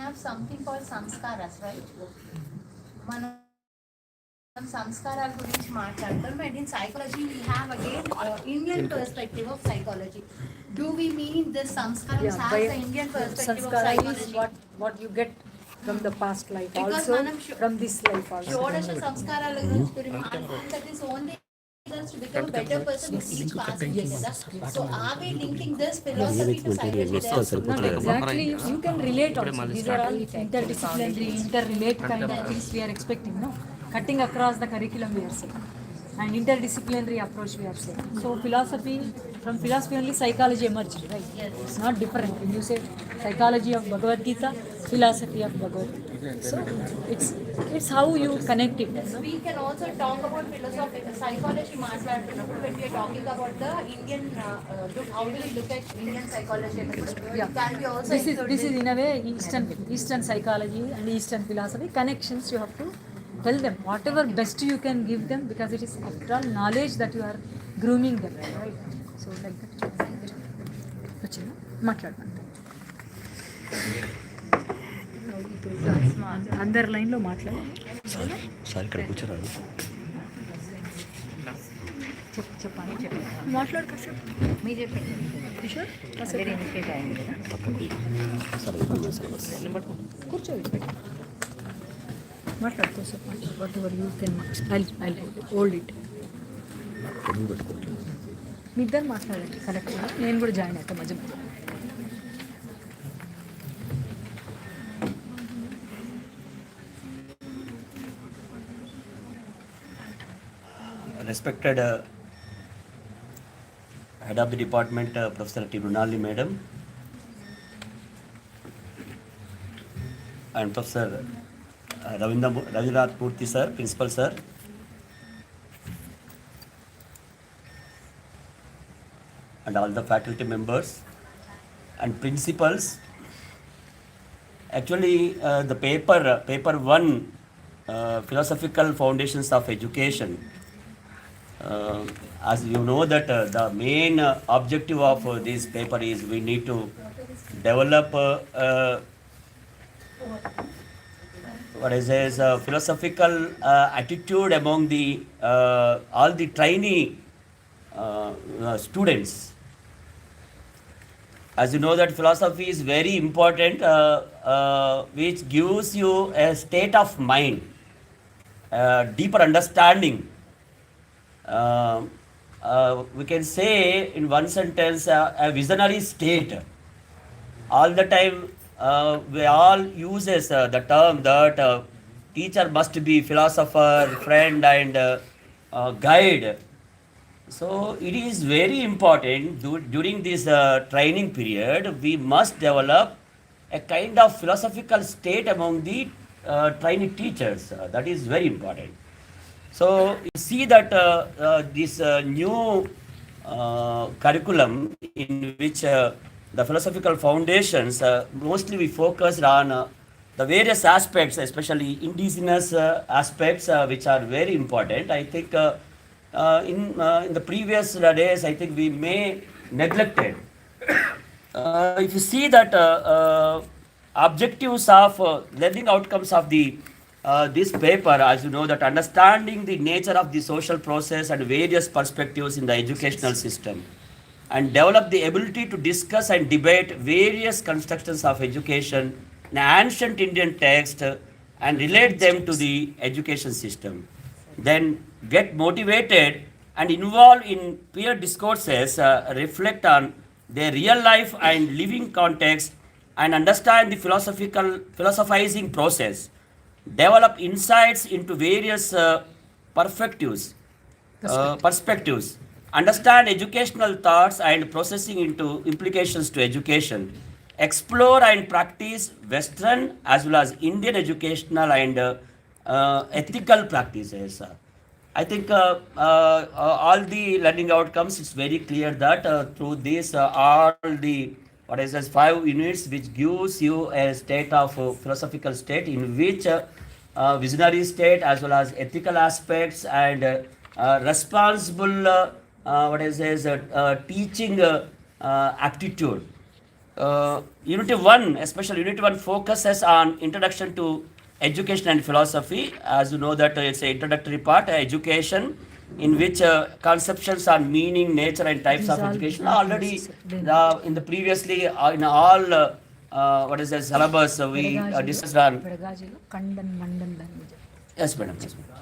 have something called samskaras, right? మనం సంస్కారాల గురించి మాట్లాడతాం. And in psychology we have again Indian perspective of psychology. Do we mean this samskaras has the Indian perspective of psychology? Is what you get from the past life, Because also from this life also. షోడశ సంస్కారాల గురించి మాట్లాడతాం. That is only us to become a better person in each past year కదా. So are we linking this philosophy to psychology? Not exactly. You can relate also. These are all interdisciplinary, interrelate kind of things we are expecting, no? Cutting across the curriculum we are saying. And interdisciplinary approach we are saying. So philosophy, from philosophy only psychology emerged, right? Yes. It's not different. When you say psychology of Bhagavad Gita, philosophy of Bhagavad Gita. So it's how you connect it. We can also talk about philosophy, psychology మాట్లాడుతున్నప్పుడు when we are talking about the Indian, how do we look at Indian psychology? Yeah. Can we also This is in a way Eastern psychology and Eastern philosophy connections. You have to tell them whatever best you can give them, because it is after all knowledge that you are grooming them, right? So like that. మాట్లాడతాను అందరి లైన్లో మాట్లాడు. Sir ఇక్కడ కూర్చోరాదు. చెప్పాలి మాట్లాడు కాసేపు. మీరు చెప్పండి కిషోర్ కూర్చోండి మాట్లాడుతూ చెప్పండి. Whatever you can I hold it. మీ ఇద్దరు మాట్లాడండి కరెక్ట్గా. నేను కూడా జాయిన్ అవుతాను మధ్య మధ్య. Respected Head of the Department, Professor T. Brunali Madam, and Professor Ravindranath Murthy Sir, Principal Sir, and all the faculty members and principals. Actually, the paper 1, Philosophical Foundations of Education. As you know that the main objective of this paper is we need to develop what is this philosophical attitude among the all the trainee students. As you know that philosophy is very important, which gives you a state of mind, deeper understanding. We can say in one sentence a visionary state. All the time we all uses the term that teacher must be philosopher, friend and guide. So it is very important during this training period we must develop a kind of philosophical state among the trainee teachers. That is very important. So you see that this new curriculum in which the philosophical foundations, mostly we focused on the various aspects, especially indigenous aspects, which are very important. I think in the previous days, I think we may neglected. If you see that objectives of learning outcomes of the this paper, as you know, that understanding the nature of the social process and various perspectives in the educational system, and develop the ability to discuss and debate various constructions of education in ancient Indian text and relate them to the education system. Then get motivated and involved in peer discourses, reflect on their real life and living context, and understand the philosophizing process. Develop insights into various perspectives, understand educational thoughts and processing into implications to education, explore and practice Western as well as Indian educational and ethical practices. I think all the learning outcomes, it's very clear that through this all the what is this 5 units which gives you a state of philosophical state in which visionary state as well as ethical aspects and responsible what is this teaching aptitude Unit 1, especially Unit 1 focuses on introduction to education and philosophy. As you know that it's an introductory part, education, in which conceptions on meaning, nature and types These of all education are already necessary. in the previously in all what is the syllabus we discussed on. పెడగాజీలో కండన్ మండన్ language. Yes, madam. Yes, madam.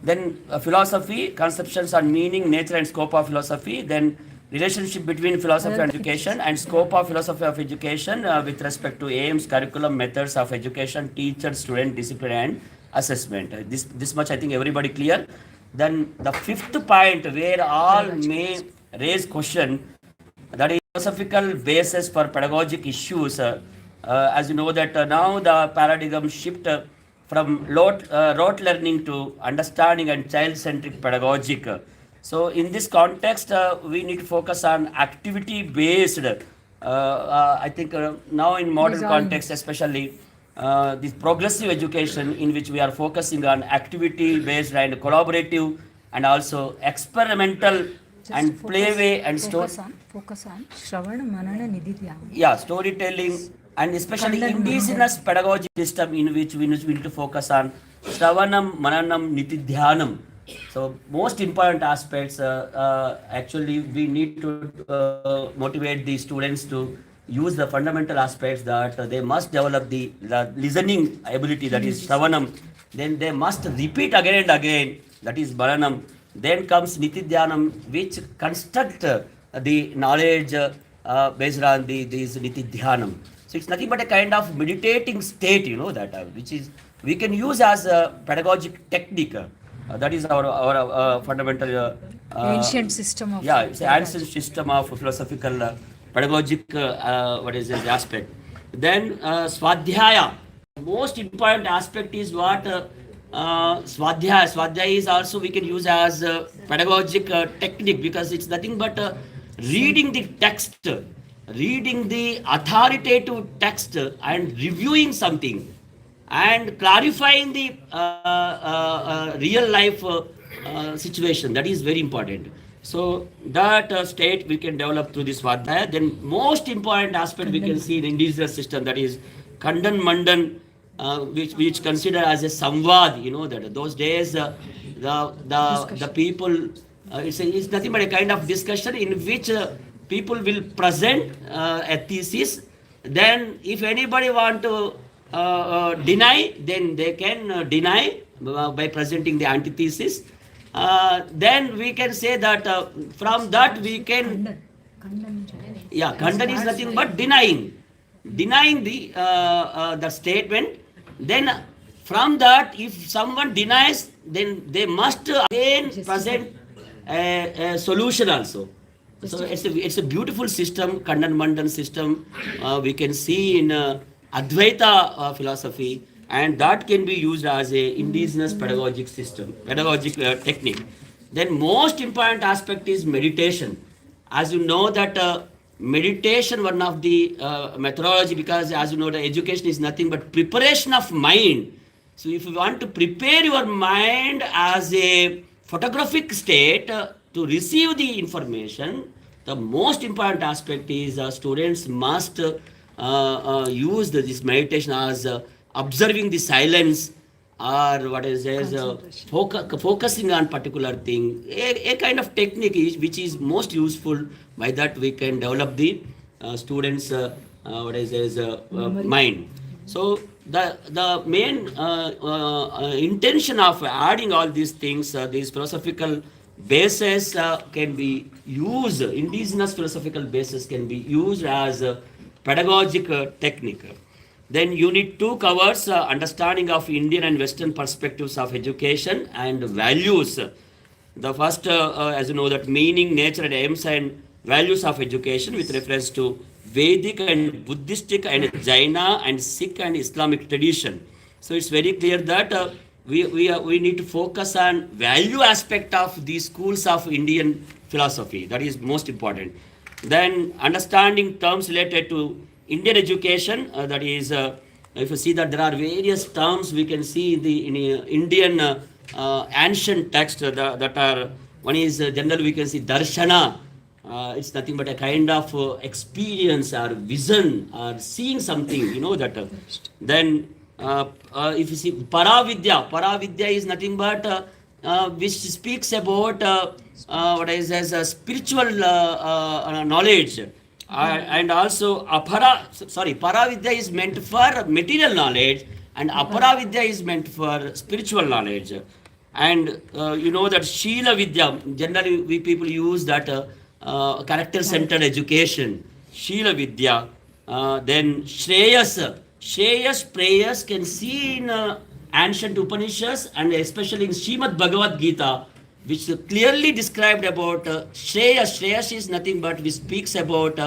Then philosophy, conceptions on meaning, nature and scope of philosophy. Then relationship between philosophy and education and scope of philosophy of education with respect to aims, curriculum, methods of education, teacher, student, discipline and assessment. This much I think everybody clear. Then the fifth point where all may raise question, that is philosophical basis for pedagogic issues. As you know that now the paradigm shift from rote learning to understanding and child-centric pedagogic. So in this context, we need to focus on activity-based. I think now in modern context, especially this progressive education in which we are focusing on activity-based and collaborative and also experimental and playway and story. Focus on శ్రవణ మనన నిధిధ్యానం. Yeah, storytelling and especially indigenous pedagogy system in which we need to focus on Shravanam, Mananam, Nitidhyanam. So most important aspects, actually we need to motivate the students to use the fundamental aspects that they must develop the listening ability, that is Shravanam. Then they must repeat again and again, that is Mananam. Then comes Nitidhyanam, which construct the knowledge based on these Nitidhyanam. So it's nothing but a kind of meditating state, you know, that which is we can use as a pedagogic technique. That is our fundamental Ancient system of yeah, it's an ancient system of philosophical pedagogic what is this aspect. Then Swadhyaya, most important aspect is what Swadhyaya is also we can use as pedagogic technique, because it's nothing but reading the text, reading the authoritative text and reviewing something and clarifying the real life situation. That is very important. So that state we can develop through this Swadhyaya. Then most important aspect we can see in indigenous system, that is Kandan Mandan, which consider as a samvad. You know that those days the people it's nothing but a kind of discussion in which people will present a thesis. Then if anybody want to deny, then they can deny by presenting the antithesis. Then we can say that from that we can Khandan is nothing but denying the statement. Then from that, if someone denies, then they must again present a solution also. So it's a beautiful system, Khandan Mandan system. We can see in Advaita philosophy, and that can be used as a indigenous pedagogic system, pedagogic technique. Then most important aspect is meditation. As you know that meditation, one of the methodology, because as you know the education is nothing but preparation of mind. So if you want to prepare your mind as a photographic state to receive the information, the most important aspect is students must use this meditation as observing the silence, or what is there, focusing on particular thing, a kind of technique which is most useful. By that we can develop the students what is there, mind. So the main intention of adding all these things, these philosophical bases can be used, indigenous philosophical bases can be used as a pedagogic technique. Then Unit 2 covers understanding of Indian and Western perspectives of education and values. The first, as you know, that meaning, nature and aims and values of education with reference to Vedic and Buddhistic and Jaina and Sikh and Islamic tradition. So it's very clear that we need to focus on value aspect of these schools of Indian philosophy. That is most important. Then understanding terms related to Indian education, that is if you see that there are various terms we can see in the Indian ancient text that are, one is generally we can see darshana, It's nothing but a kind of experience or vision or seeing something, you know that. Then, if you see Paravidya is nothing but which speaks about what is as a spiritual knowledge. And also Paravidya is meant for material knowledge, and Aparavidya is meant for spiritual knowledge. And you know that Sheela Vidya, generally we people use that character centered education, Sheela Vidya. Then Shreyas prayers can see in ancient Upanishads and especially in Srimad Bhagavad Gita, which clearly described about Shreyas. Shreyas is nothing but which speaks about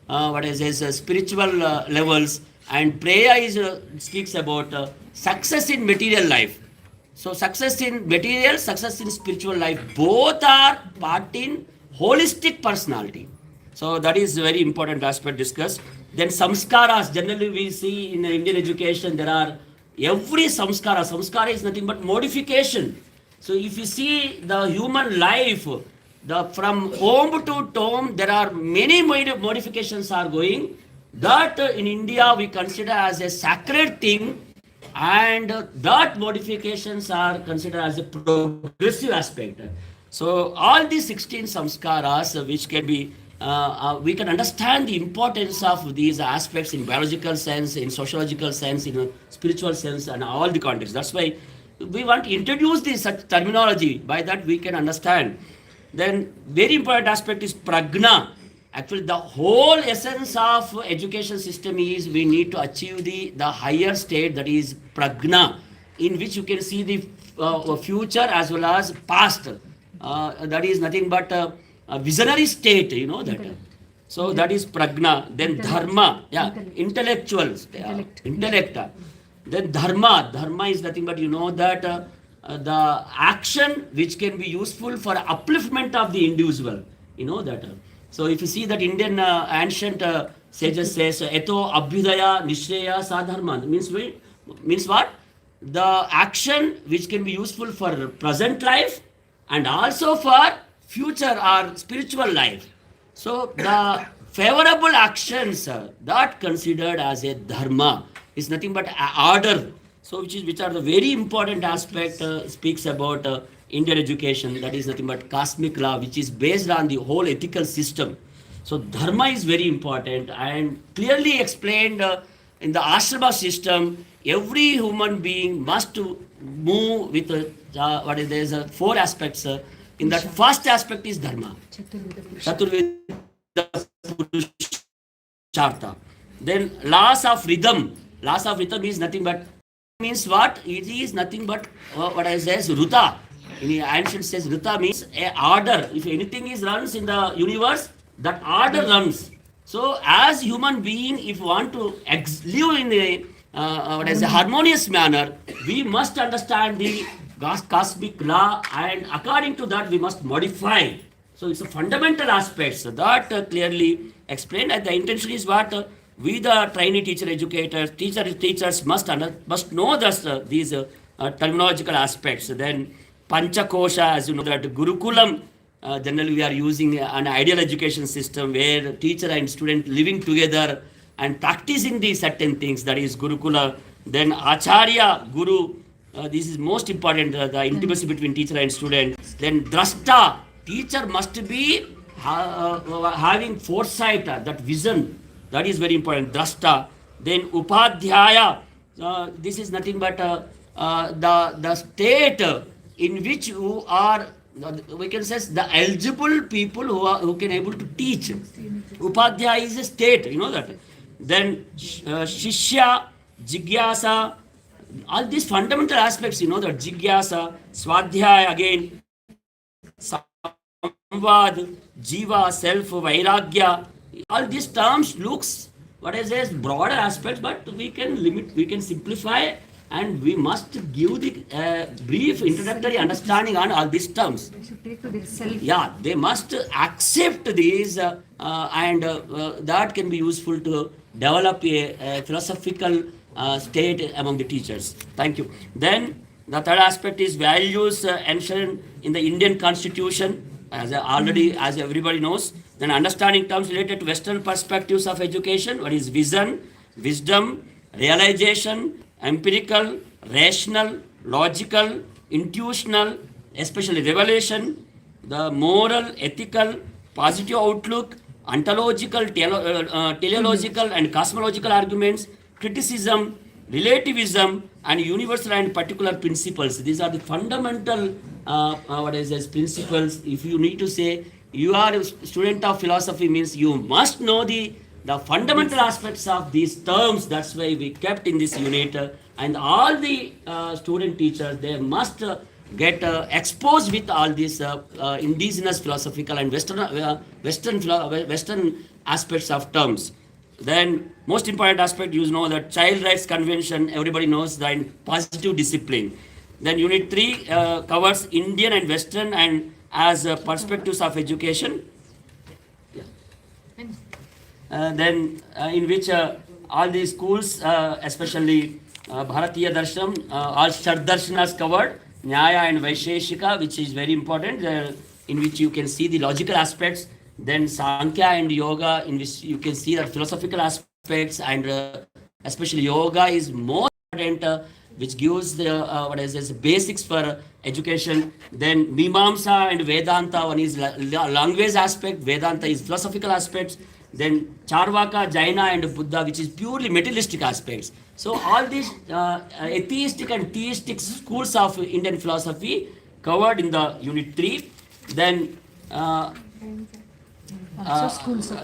what is his spiritual levels, and Preya is speaks about success in material life. So success in material, success in spiritual life, both are part in holistic personality. So that is a very important aspect discussed. Then samskaras, generally we see in Indian education there are every samskara. Samskara is nothing but modification. So if you see the human life, from home to tomb, there are many modifications are going. That in India we consider as a sacred thing, and that modifications are considered as a progressive aspect. So all these 16 samskaras which can be we can understand the importance of these aspects in biological sense, in sociological sense, in a spiritual sense, and all the contexts. That's why we want to introduce this such terminology. By that we can understand. Then very important aspect is pragna. Actually, the whole essence of education system is we need to achieve the higher state, that is pragna, in which you can see the future as well as past. That is nothing but a visionary state, you know that. So that is pragna. Then dharma, intellectuals, intellect. Then dharma is nothing but, you know that the action which can be useful for upliftment of the individual, you know that. So if you see that Indian ancient sages says eto abhyudaya nishreya sadharma, means what? The action which can be useful for present life and also for future or spiritual life. So the favorable actions that considered as a dharma is nothing but order. So which are the very important aspect speaks about Indian education, that is nothing but cosmic law, which is based on the whole ethical system. So dharma is very important and clearly explained in the ashrama system. Every human being must move with there's 4 aspects. In that first aspect is dharma. Chaturveda Purushartha. Then laws of rhythm. Laws of rhythm is nothing but, means what? It is nothing but what I says Ruta. In the ancient says Ruta means a order. If anything is runs in the universe, that order runs. So as human being, if we want to live in a harmonious manner, we must understand the cosmic law, and according to that we must modify. So it's a fundamental aspect that clearly explained, and the intention is what we the trainee teacher educators, teachers must know these terminological aspects. Then Panchakosha, as you know that Gurukulam, generally we are using an ideal education system where teacher and student living together and practicing these certain things, that is Gurukula. Then Acharya, Guru, this is most important, the intimacy between teacher and student. Then Drashta, teacher must be having foresight, that vision, that is very important, Drashta. Then Upadhyaya, this is nothing but the state in which you are, we can say the eligible people who can able to teach. Upadhyaya is a state, you know that. Then Shishya, Jigyasa, all these fundamental aspects, you know that. Jigyasa, Swadhyaya again, Samvad, Jiva, Self, Vairagya, all these terms looks what I say is broader aspects, but we can simplify, and we must give the brief introductory understanding on all these terms. They should take to their self. Yeah, they must accept these and that can be useful to develop a philosophical state among the teachers. Thank you. Then the third aspect is values enshrined in the Indian Constitution, as everybody knows. Then understanding terms related to Western perspectives of education. What is vision, wisdom, realization, empirical, rational, logical, intuitional, especially revelation, the moral, ethical, positive outlook, ontological, teleological, and cosmological arguments, criticism, relativism, and universal and particular principles. These are the fundamental principles. If you need to say you are a student of philosophy, means you must know the fundamental aspects of these terms. That's why we kept in this unit, and all the student teachers, they must get exposed with all these indigenous philosophical and Western aspects of terms. Then most important aspect, you know, that child rights convention, everybody knows that, positive discipline. Then unit 3 covers Indian and Western and as perspectives of education. Then in which all these schools, especially Bharatiya Darshan, all Shardharshanas covered, Nyaya and Vaisheshika, which is very important, in which you can see the logical aspects. Then Sankhya and Yoga, in which you can see the philosophical aspects, and especially Yoga is more important, which gives the basics for education. Then Mimamsa and Vedanta, one is language aspect, Vedanta is philosophical aspects. Then Charvaka, Jaina and Buddha, which is purely materialistic aspects. So all these atheistic and theistic schools of Indian philosophy covered in the unit 3. Then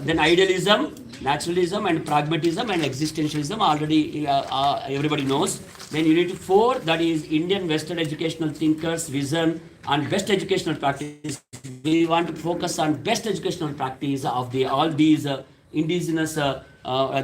then idealism, naturalism, and pragmatism and existentialism, already everybody knows. Then unit 4, that is Indian Western educational thinkers, vision, and best educational practice. We want to focus on best educational practice of all these indigenous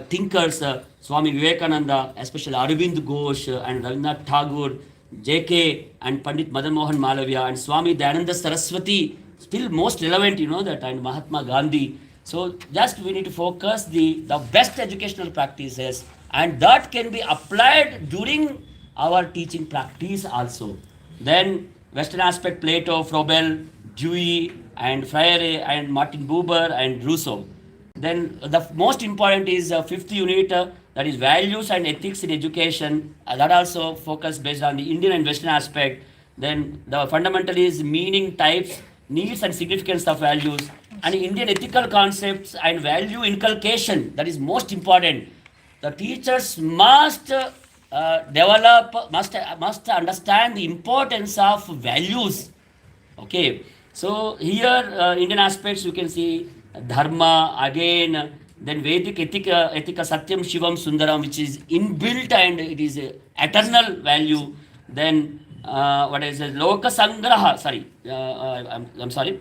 thinkers, Swami Vivekananda, especially Arvind Ghosh and Rabindranath Tagore, J.K. and Pandit Madan Mohan Malaviya, and Swami Dayananda Saraswati, still most relevant, you know that, and Mahatma Gandhi. So just we need to focus the best educational practices, and that can be applied during our teaching practice also. Then Western aspect, Plato, Froebel, Dewey, and Freire, and Martin Buber, and Rousseau. Then the most important is 5th unit, that is values and ethics in education. That also focus based on the Indian and Western aspect. Then the fundamental is meaning, types, needs and significance of values, and Indian ethical concepts and value inculcation. That is most important. The teachers must must understand the importance of values. Okay, so here Indian aspects you can see dharma again, then Vedic ethica Satyam Shivam Sundaram, which is inbuilt and it is eternal value. Then Loka Sangraha, sorry, I'm sorry.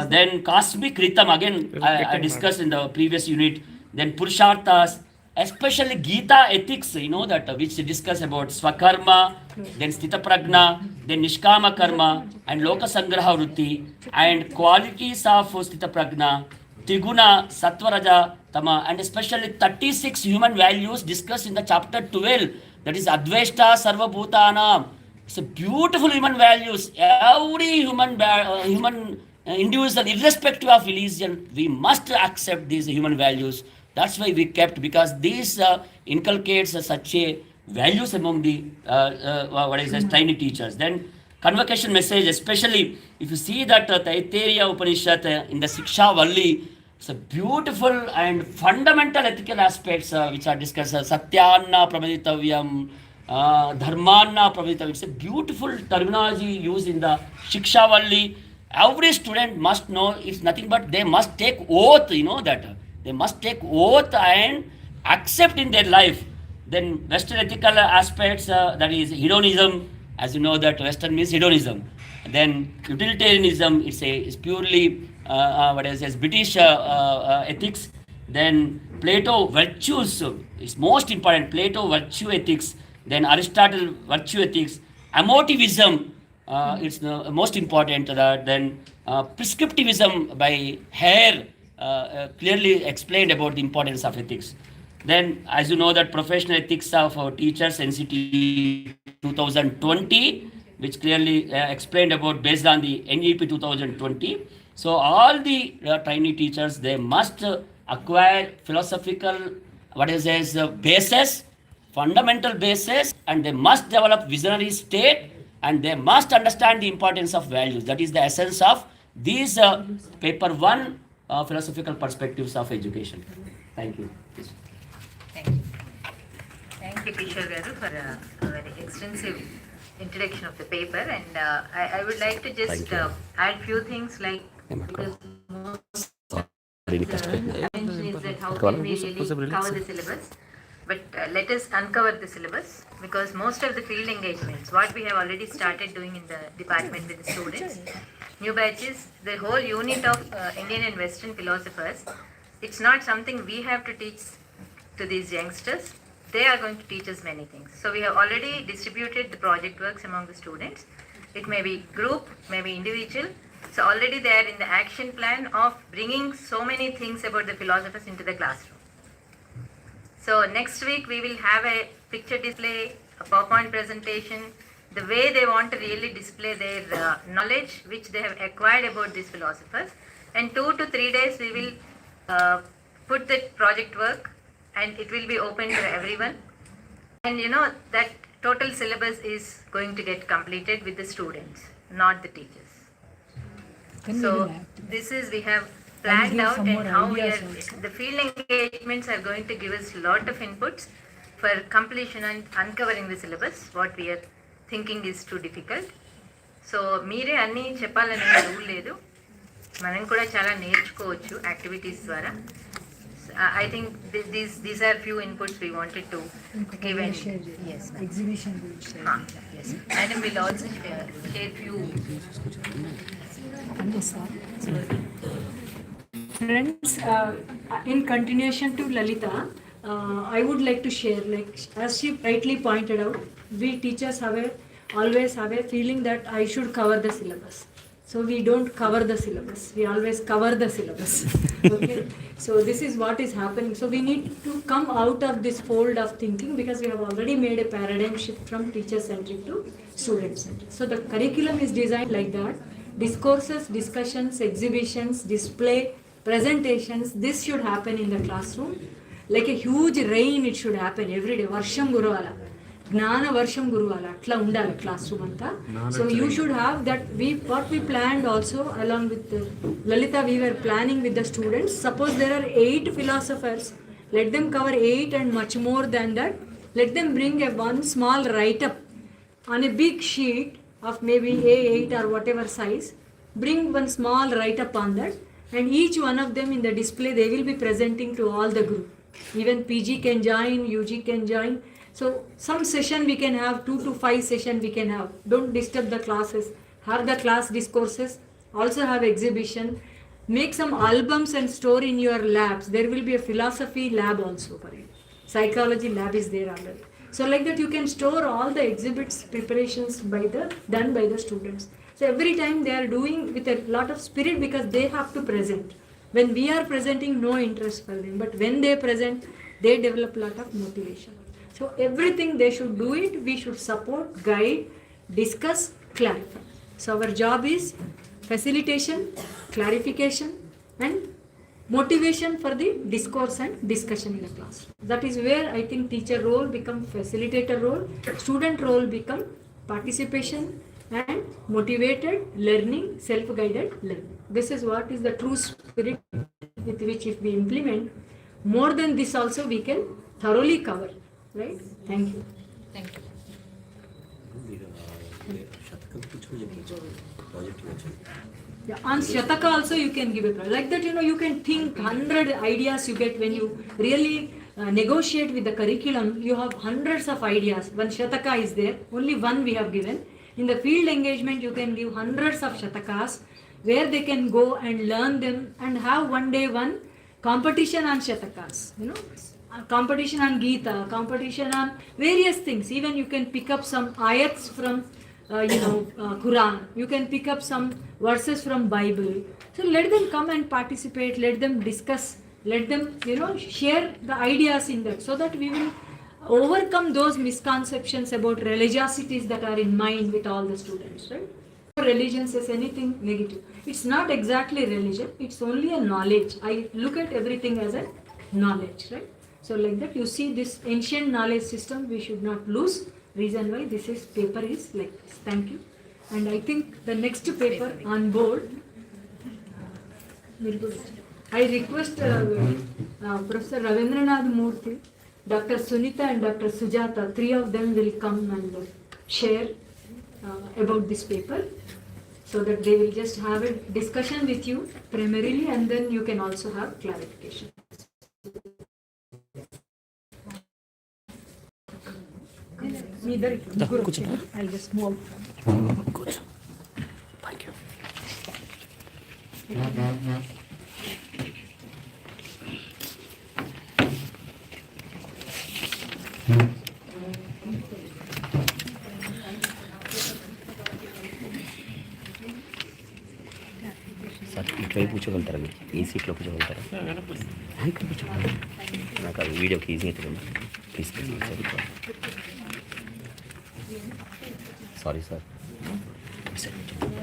Then Cosmic Ritam, again I discussed in the previous unit. Then Purusharthas, especially Gita ethics, you know that, which discuss about Swakarma, then Sthita Pragna, then Nishkama Karma, and Loka Sangraha Vritti, and qualities of Sthita Pragna, Triguna, Sattva-raja, Tama, and especially 36 human values discussed in the chapter 12, that is Adveshta Sarva Bhutanam. It's a beautiful human values. Every human individual, irrespective of religion, we must accept these human values. That's why we kept, because these inculcates such a values among the tiny teachers. Then convocation message, especially if you see that Taittiriya Upanishad in the Siksha Valli, it's a beautiful and fundamental ethical aspects which are discussed. Satyanna Pramaditavyam, Dharmanna Pramaditavyam. It's a beautiful terminology used in the Siksha Valli. Every student must know it's nothing but they must take oath, you know that. They must take oath and accept in their life. Then Western ethical aspects, that is hedonism, as you know that Western means hedonism. Then utilitarianism, it's purely British ethics. Then Plato virtues is most important. Plato virtue ethics. Then Aristotle virtue ethics. Emotivism, it's the most important. Then prescriptivism by Hare clearly explained about the importance of ethics. Then, as you know, that professional ethics of teachers, NCT 2020, which clearly explained about based on the NEP 2020. So all the trainee teachers, they must acquire philosophical, basis, fundamental basis, and they must develop visionary state, and they must understand the importance of values. That is the essence of these paper one philosophical perspectives of education. Thank you. Thank you. Thank you, Kishore Garu, for a very extensive introduction of the paper. And I would like to just add few things, like, because most attention is that how can we really cover the syllabus. But let us uncover the syllabus, because most of the field engagements, what we have already started doing in the department with the students, new batches, the whole unit of Indian and Western philosophers, it's not something we have to teach to these youngsters. They are going to teach us many things. So we have already distributed the project works among the students. It may be group, maybe individual. So already they are in the action plan of bringing so many things about the philosophers into the classroom. So next week we will have a picture display, a PowerPoint presentation, the way they want to really display their knowledge which they have acquired about these philosophers. And 2 to 3 days we will put the project work, and it will be open to everyone. And you know that total syllabus is going to get completed with the students, not the teachers. So this is, we have planned out, and how we are, the field engagements are going to give us a lot of inputs for completion and uncovering the syllabus, what we are thinking is too difficult. So మీరే అన్నీ చెప్పాలని rule లేదు, మనం కూడా చాలా నేర్చుకోవచ్చు activities ద్వారా. I think these are few inputs we wanted to give. And yes, exhibition will share. Yes, Madam will also share few. Friends, in continuation to Lalita, I would like to share, like as she rightly pointed out, we teachers always have a feeling that I should cover the syllabus. So we don't cover the syllabus. We always cover the syllabus. Okay. So this is what is happening. So we need to come out of this fold of thinking, because we have already made a paradigm shift from teacher-centric to student-centric. So the curriculum is designed like that. Discourses, discussions, exhibitions, display, presentations, this should happen in the classroom. Like a huge rain, it should happen every day. Varsham Guruvala. Gnana Varsham Guruvala. Atla undala classroom anta. So you should have that. What we planned also, along with Lalita, we were planning with the students. Suppose there are 8 philosophers. Let them cover 8 and much more than that. Let them bring one small write-up on a big sheet of maybe A8 or whatever size. Bring one small write-up on that, and each one of them in the display, they will be presenting to all the group. Even PG can join, UG can join. So some session we can have, 2 to 5 session we can have. Don't disturb the classes. Have the class discourses. Also have exhibition. Make some albums and store in your labs. There will be a philosophy lab also for you. Psychology lab is there already. So like that you can store all the exhibits preparations done by the students. So every time they are doing with a lot of spirit, because they have to present. When we are presenting, no interest for them. But when they present, they develop a lot of motivation. So everything they should do it, we should support, guide, discuss, clarify. So our job is facilitation, clarification, and motivation for the discourse and discussion in the class. That is where I think teacher role become facilitator role, student role become participation and motivated learning, self-guided learning. This is what is the true spirit with which if we implement, more than this also we can thoroughly cover. Right? Thank you. Thank you. Yeah, on Shataka also you can give a prize. Like that, you can think 100 ideas you get when you really negotiate with the curriculum. You have hundreds of ideas. One Shataka is there, only one we have given. In the field engagement, you can give hundreds of Shatakas where they can go and learn them and have one day one competition on Shatakas. Competition on Gita, competition on various things. Even you can pick up some ayats from Quran. You can pick up some verses from Bible. So let them come and participate. Let them discuss. Let them share the ideas in that, so that we will overcome those misconceptions about religiosities that are in mind with all the students. Right? religion says anything negative. It's not exactly religion, it's only a knowledge. I look at everything as a knowledge, right? So like that you see this ancient knowledge system we should not lose. Reason why this is paper is like this. Thank you. And I think the next paper on board, I request Professor Ravindranath Murthy, Dr. Sunita and Dr. Sujata, three of them will come and share about this paper, so that they will just have a discussion with you primarily, and then you can also have clarification. I'll just move. Good. Thank you. Sir ఇటువైపు కూర్చోగలుగుతారా మీరు ఈ సీట్లో కూర్చోగలుగుతారా ఇక్కడ కూర్చోగలుగుతారా నాకు అది వీడియోకి easy అవుతుంది please sorry sir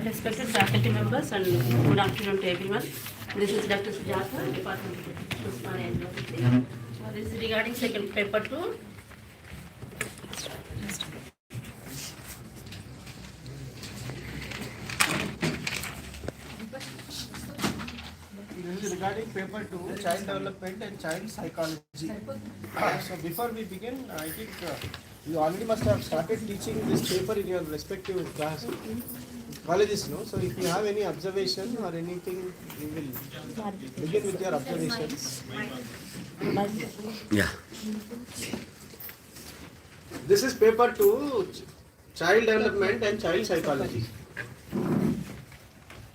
Respected faculty members and good afternoon to everyone. This is Dr. Sujata, Department of Osmania and Geography. This is regarding second paper 2. This is regarding paper 2, child development and child psychology. So before we begin, I think you already must have started teaching this paper in your respective colleges, no? So if you have any observation or anything, you will begin with your observations. Yeah. This is paper 2, child development and child psychology.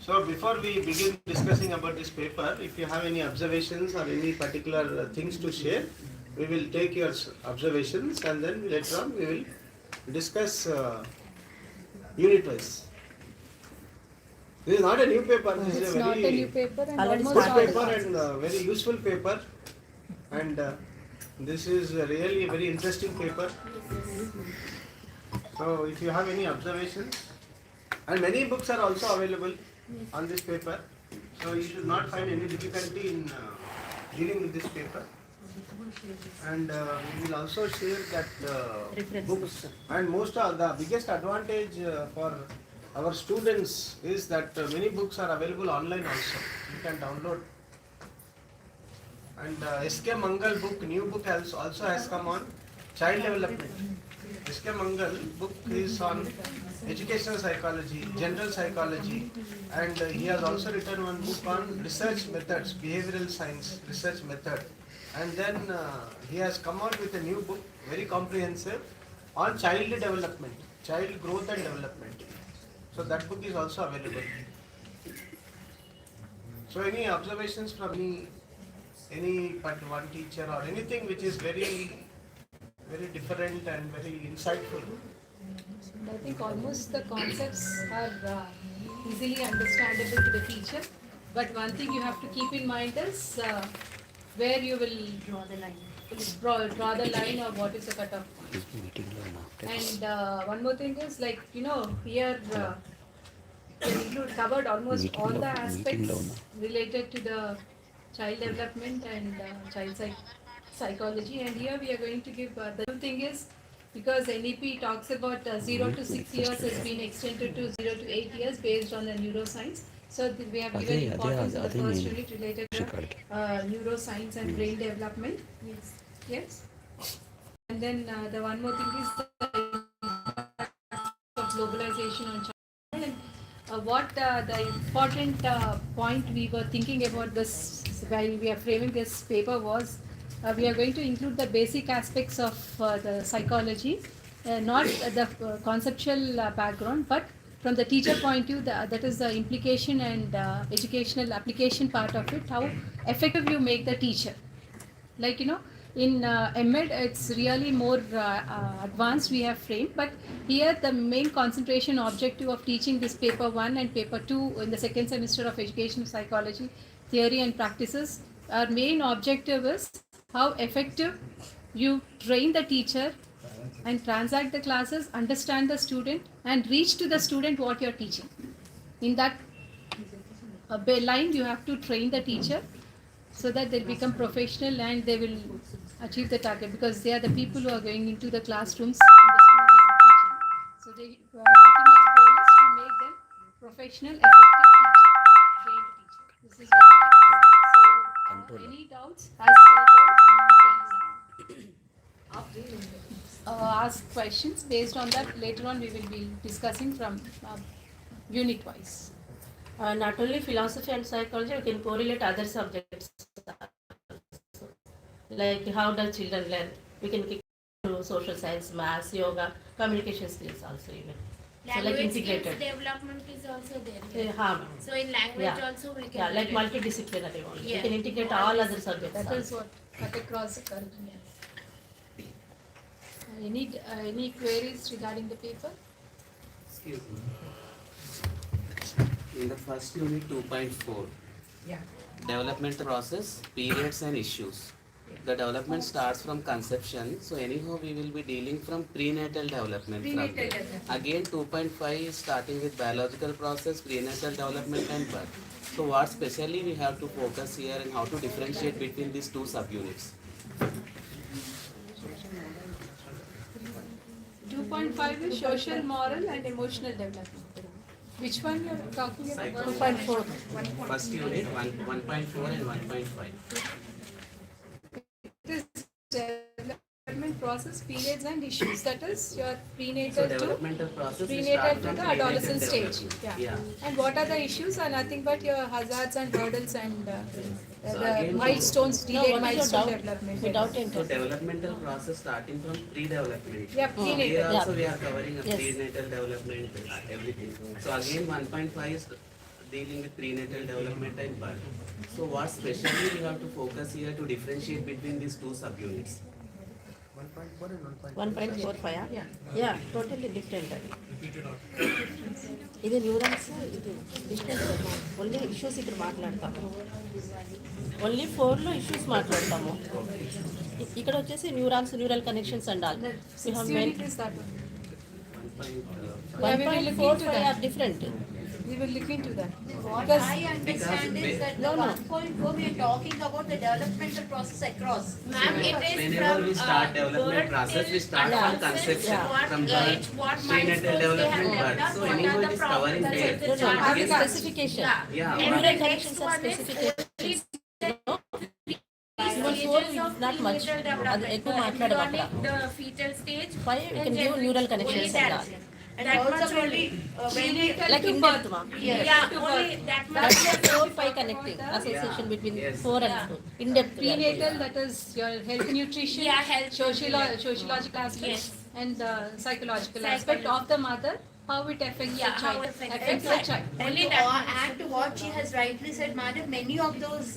So before we begin discussing about this paper, if you have any observations or any particular things to share, we will take your observations and then later on we will discuss unit wise. This is not a new paper. This is a very new paper and good paper and very useful paper, and this is really a very interesting paper. So if you have any observations, and many books are also available on this paper, so you should not find any difficulty in dealing with this paper. And we will also share that books. And most of the biggest advantage for our students is that many books are available online also. You can download. And S.K. Mangal book, new book also has come on child development. S.K. Mangal book is on educational psychology, general psychology, and he has also written one book on research methods, behavioral science research method. And then he has come out with a new book, very comprehensive, on child development, child growth and development. So that book is also available. So any observations from any one teacher or anything which is very different and very insightful? I think almost the concepts are easily understandable to the teacher, but one thing you have to keep in mind is where you will draw the line or what is the cutoff point. And one more thing is, like, here we covered almost all the aspects related to the child development and child psychology, and here we are going to give the thing is, because NEP talks about 0 to 6 years has been extended to 0 to 8 years based on the neuroscience. So we have given importance of the first unit related to neuroscience and brain development. Yes. And then the one more thing is the of globalization on China. And what the important point we were thinking about this while we are framing this paper was, we are going to include the basic aspects of the psychology, not the conceptual background, but from the teacher point of view, that is the implication and educational application part of it, how effective you make the teacher. Like, in MEd, it's really more advanced we have framed, but here the main concentration objective of teaching this paper 1 and paper 2 in the second semester of educational psychology, theory and practices, our main objective is how effective you train the teacher and transact the classes, understand the student, and reach to the student what you're teaching. In that line, you have to train the teacher so that they become professional and they will achieve the target, because they are the people who are going into the classrooms in the schools and teaching. So the ultimate goal is to make them professional, effective teacher, trained teacher. This is what it is. So any doubts as sir told, you can ask questions. Based on that, later on we will be discussing from unit wise. Not only philosophy and psychology, we can correlate other subjects. Like how does children learn? We can kick to social science, maths, yoga, communication skills also even. So like Language integrated. skills development is also there. Yeah. So in language Yeah. also we can. Yeah, like do it. multidisciplinary only. Yeah. We can integrate all other subjects. That is also. what cut across the curriculum. Any queries regarding the paper? Excuse me. In the first unit 2.4, development process, periods and issues. The development starts from conception, so anyhow we will be dealing from prenatal development. From there. Again 2.5 is starting with biological process, prenatal development and birth. So what specially we have to focus here and how to differentiate between these two subunits? 2.5 is social, moral, and emotional development. Which one you are talking about? 2.4. First unit 1.4 and 1.5. It is development process, periods, and issues. That is your So prenatal to developmental process we prenatal start to from the prenatal adolescent stage. development. Yeah. And what are the issues? Are nothing but your hazards and hurdles and So the again, milestones, No, delayed what is your milestone doubt? development. Without So interest. developmental process starting from pre-development. Yeah, So here prenatal. also we are covering a Yes. prenatal development, everything. So again 1.5 is dealing with prenatal development and birth. So what specially we have to focus here to differentiate between these two subunits? 1.45. Yeah, totally different. ఇది neurons ఇది different. Only issues ఇక్కడ మాట్లాడతాము. Only 4లో issues మాట్లాడతాము. ఇక్కడ వచ్చేసి neurons, neural connections and all. Sixth unit is that one. 1.45 are different. We will look into that. What Because I understand is that the 1.4 we are talking about the developmental process across. Ma'am, it is Whenever from we start development birth process, we till start from adolescence, conception, what from age, birth, what prenatal milestones they have development, birth. developed, So what anyhow are it the is covering problems there. that the No, child it's has. specification. Yeah. Yeah. And Neural the connections next are one is specifications. only Even 4 stages is of not much. prenatal అది development. ఎక్కువ The మాట్లాడము embryonic, అక్కడ. the fetal stage. 5 you can and give then neural only connections and that. all. And That also much when only. we Like in depth ma. Yeah, only that much. That's 4-5 connecting association Yeah. between Yes. 4 and 2. In depth. we are prenatal, going. that is your health, nutrition, Yeah, health, sociological aspects, Yes. and the psychological aspect of the mother, how it affects Yeah, the how child. it affects Affects the the child. Only to that. add to what she has rightly said, madam, many of those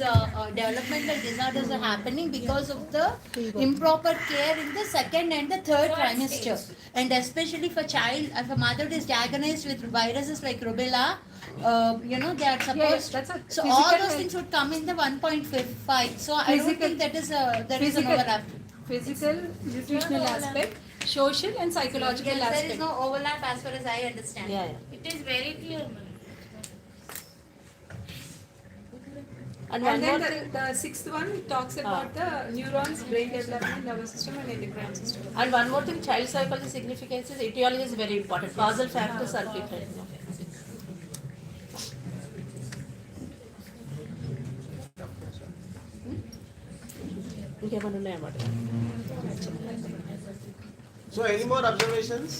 developmental disorders are happening because of the improper care in the second and the third trimester. And especially for child, if a mother is diagnosed with viruses like rubella, they are supposed. that's a So physical all those health. things would come in the 1.5. So I don't Physical- think there is an overlap. Physical, nutritional aspect, social and psychological Yes, there is aspect. no overlap as far as I understand. Yeah, yeah. It is very clear, ma'am. And And one then more thing. the sixth one talks about the neurons, brain development, nervous system, and endocrine system. And one more thing, child psychology significance is etiology is very important. Causal factors are different. No? ఇంకేమైనా ఉన్నాయన్నమాట. So any more observations?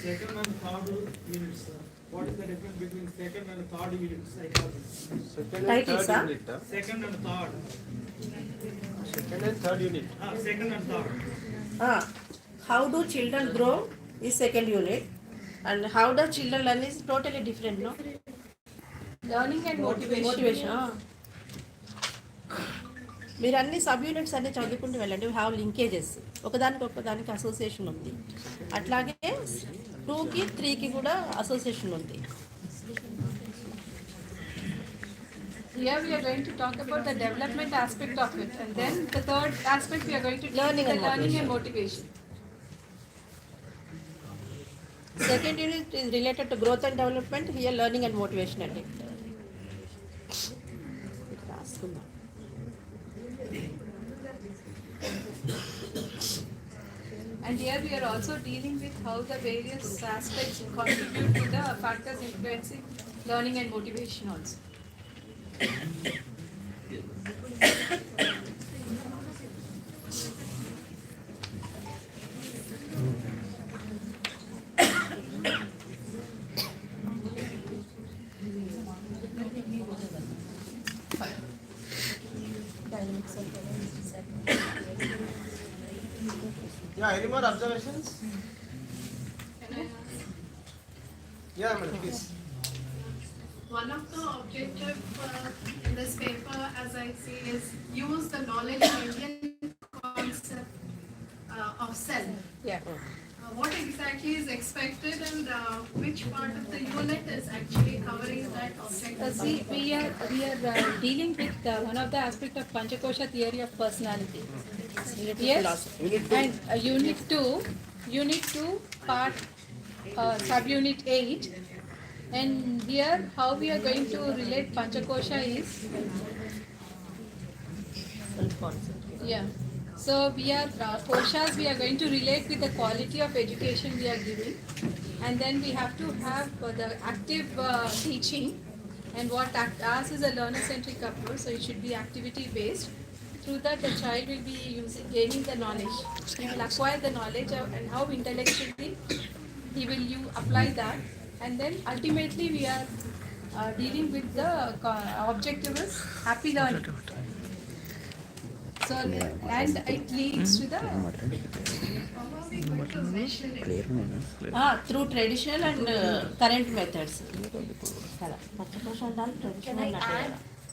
Second and third units, sir. What is the difference between second and third unit psychology? Second and Titles, third huh? unit. Second and third. Second and third unit. Second and third. How do children grow is second unit, and how does children learn is totally different, no? Learning and motivation. Motivation. మీరు అన్ని sub units అన్ని చదువుకుంటూ వెళ్ళండి. Have linkages, ఒకదానికి association ఉంది. అట్లాగే 2కి 3కి కూడా అసోసియేషన్ ఉంది. Here we are going to talk about the development aspect of it, and then the third aspect we are going to deal Learning with the and learning and motivation. Second unit is related to growth and development. Here learning and motivation అండి. రాసుకుందాం. And here we are also dealing with how the various aspects contribute to the factors influencing learning and motivation also. Yeah, any more observations? Yeah, madam, please. One of the objective in this paper, as I see, is use the knowledge of Indian concept of self. Yeah. What exactly is expected and which part of the unit is actually covering that objective? See, we are dealing with one of the aspect of Panchakosha theory of personality. Yes, and unit 2, part subunit 8, and here how we are going to relate Panchakosha is, yeah. So we are koshas we are going to relate with the quality of education we are giving, and then we have to have the active teaching, and what ours is a learner-centric approach, so it should be activity-based. Through that, the child will be gaining the knowledge. He will acquire the knowledge and how intellectually he will apply that, and then ultimately we are dealing with the objective is happy learning. So, and it leads to the Through traditional and current methods. Can I add,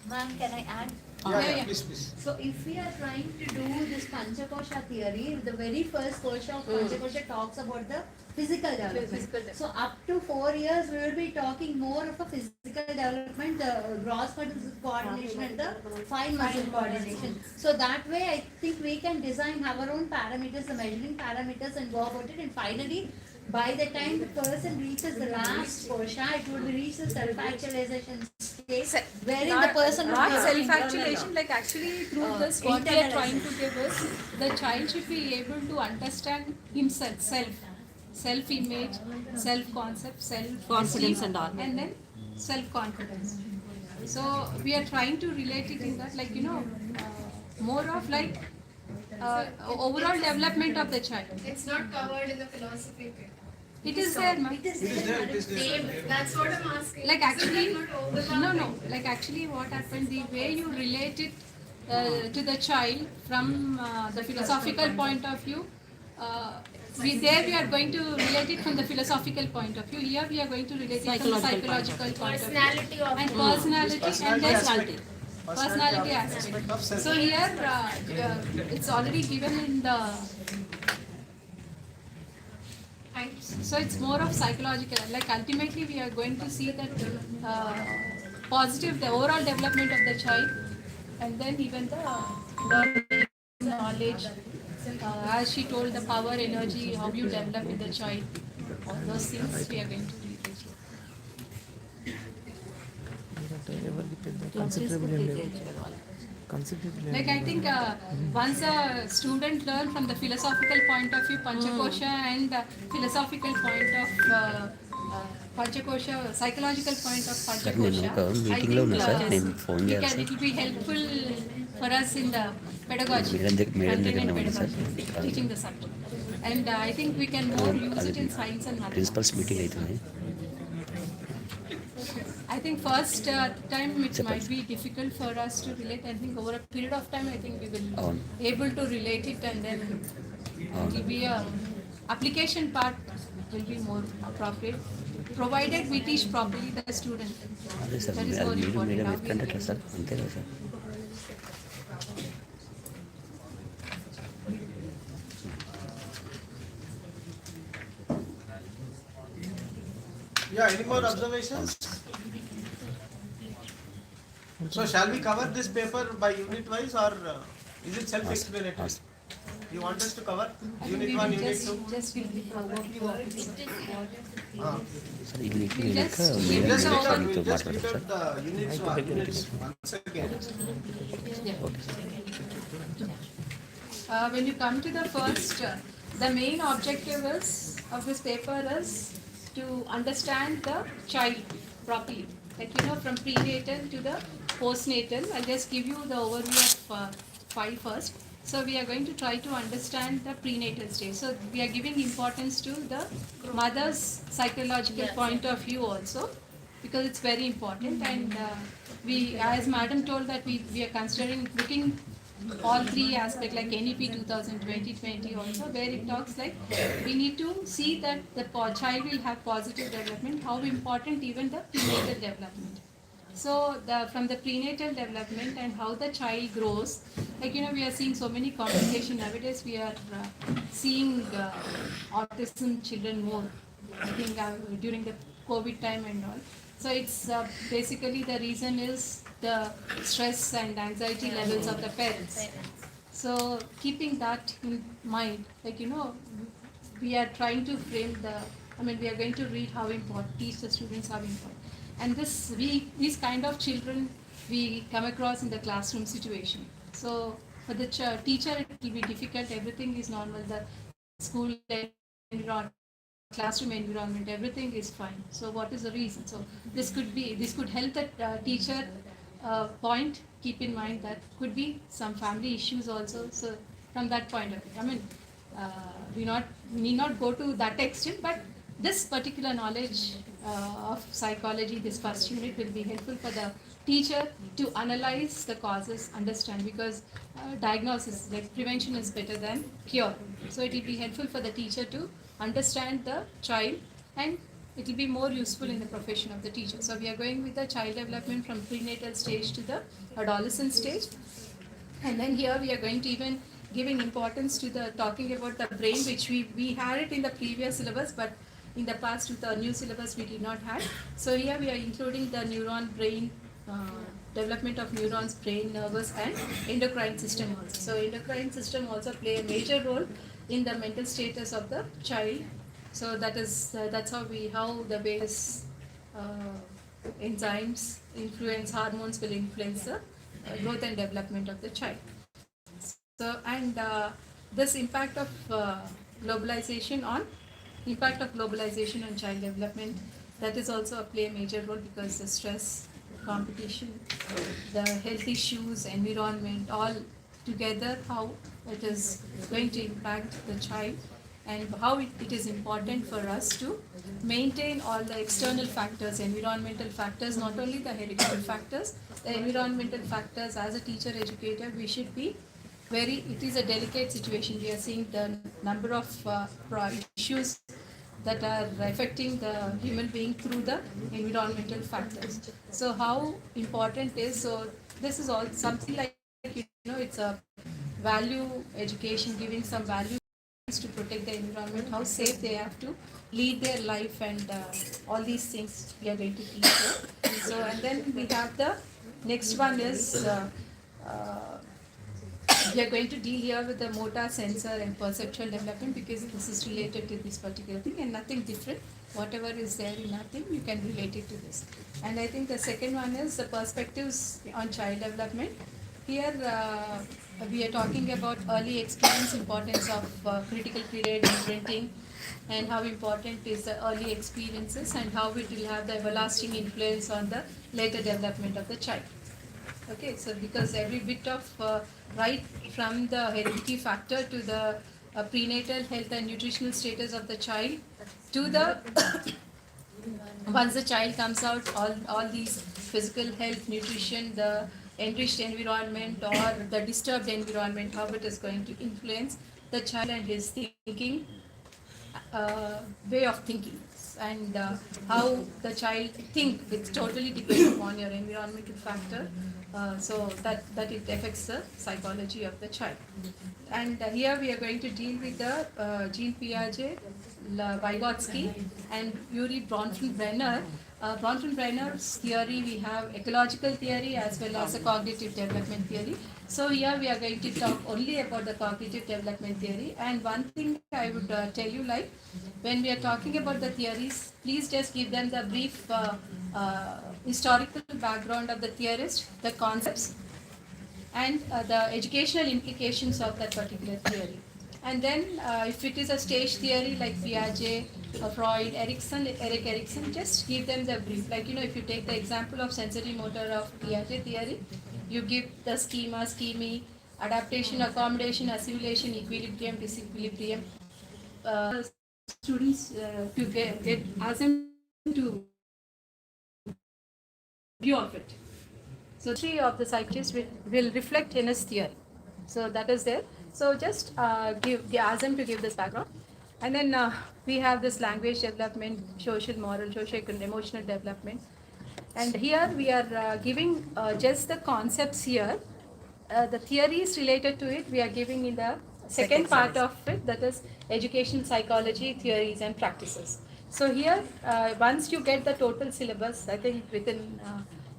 ma'am, can I add? Yeah, please, please. So if we are trying to do this Panchakosha theory, the very first kosha of Panchakosha talks about the physical development. So up to 4 years, we will be talking more of a physical development, the gross muscle coordination and the fine muscle coordination. So that way, I think we can design our own parameters, the measuring parameters, and go about it. And finally, by the time the person reaches the last kosha, it will reach the self-actualization stage, wherein the person will not be self-actualization, like actually through this what we are trying to give is the child should be able to understand himself, self-image, self-concept, Confidence self-esteem, and all. and then self-confidence. So we are trying to relate it in that, like more of like overall development of the child. It's not covered in the philosophy paper. It is there, ma'am. It is there. That's what I'm asking. Like actually, Is it not overlapping? no. Like actually, what happened? The way you relate it to the child from the philosophical point of view. We are going to relate it from the philosophical point of view. Here we are going to relate it from the psychological point of view. Personality of And personality and then personality aspect aspect. of self. So here it's already given in the. So it's more of psychological. Like ultimately we are going to see that positive, the overall development of the child, and then even the learning, knowledge, as she told, the power, energy, how you develop with the child, all those things we are going to read. Like I think once a student learn from the philosophical point of view Panchakosha and the philosophical point of Panchakosha, psychological point of Panchakosha, I think it will be helpful for us in the pedagogy, continuing pedagogy, teaching the subject. And I think we can more use it in science and mathematics. I think first time it might be difficult for us to relate. I think over a period of time, I think we will able to relate it, and then it will be a application part will be more appropriate, provided we teach properly the student. That is more important. Yeah, any more observations? So shall we cover this paper by unit wise, or is it self-explanatory? You want us to cover unit 1, unit 2? Just will be overview of it. Just read out the units once again. When you come to the first, the main objective is of this paper is to understand the child properly. Like from prenatal to the postnatal. I'll just give you the overview of 5 first. So we are going to try to understand the prenatal stage. So we are giving importance to the mother's psychological point of view also, because it's very important. And we, as madam told, that we are considering looking all 3 aspects like NEP 2020 also, where it talks like we need to see that the child will have positive development, how important even the prenatal development. So from the prenatal development and how the child grows, like we are seeing so many complications nowadays. We are seeing autism children more, I think during the COVID time and all. So it's basically the reason is the stress and anxiety levels of the parents. So keeping that in mind, like we are trying to frame we are going to read how important, teach the students how important. And these kind of children we come across in the classroom situation. So for the teacher it will be difficult, everything is normal, the school environment, classroom environment, everything is fine. So what is the reason? So this could help the teacher point, keep in mind that could be some family issues also. So from that point of view, we need not go to that extent, but this particular knowledge of psychology, this first unit will be helpful for the teacher to analyze the causes, understand, because diagnosis, like prevention is better than cure. So it will be helpful for the teacher to understand the child, and it will be more useful in the profession of the teacher. So we are going with the child development from prenatal stage to the adolescent stage. And then here we are going to even giving importance to the talking about the brain, which we had it in the previous syllabus, but in the past with the new syllabus we did not have. So here we are including the neuron brain, development of neurons, brain, nervous and endocrine system also. So endocrine system also play a major role in the mental status of the child. So that's how the various enzymes influence, hormones will influence the growth and development of the child. So and this impact of globalization on child development, that is also play a major role, because the stress, competition, the health issues, environment, all together, how it is going to impact the child, and how it is important for us to maintain all the external factors, environmental factors, not only the hereditary factors, the environmental factors. As a teacher educator, we should be it is a delicate situation. We are seeing the number of issues that are affecting the human being through the environmental factors. So how important is, so this is all something like, it's a value education, giving some value to protect the environment, how safe they have to lead their life, and all these things we are going to teach them. So and then we have the next one is we are going to deal here with the motor, sensor and perceptual development, because this is related to this particular thing and nothing different. Whatever is there in nothing, you can relate it to this. And I think the second one is the perspectives on child development. Here we are talking about early experience, importance of critical period imprinting, and how important is the early experiences and how it will have the everlasting influence on the later development of the child. Okay, so because every bit of right from the heredity factor to the prenatal health and nutritional status of the child to the once the child comes out, all these physical health, nutrition, the enriched environment or the disturbed environment, how it is going to influence the child and his thinking, way of thinking, and how the child think, it's totally depends upon your environmental factor. So that it affects the psychology of the child. And here we are going to deal with the Jean Piaget, Vygotsky and Yuri Bronfenbrenner. Bronfenbrenner's theory, we have ecological theory as well as a cognitive development theory. So here we are going to talk only about the cognitive development theory. And one thing I would tell you, like when we are talking about the theories, please just give them the brief historical background of the theorist, the concepts, and the educational implications of that particular theory. And then if it is a stage theory like Piaget, Freud, Erik Erikson, just give them the brief. Like, if you take the example of sensory motor of Piaget theory, you give the schema, scheme, adaptation, accommodation, assimilation, equilibrium, disequilibrium. Students to get ask them to view of it. So three of the psychologists will reflect in his theory. So that is there. So just ask them to give this background. And then we have this language development, social, moral, emotional development. And here we are giving just the concepts here. The theories related to it we are giving in the second part of it, that is educational psychology, theories and practices. So here, once you get the total syllabus, I think within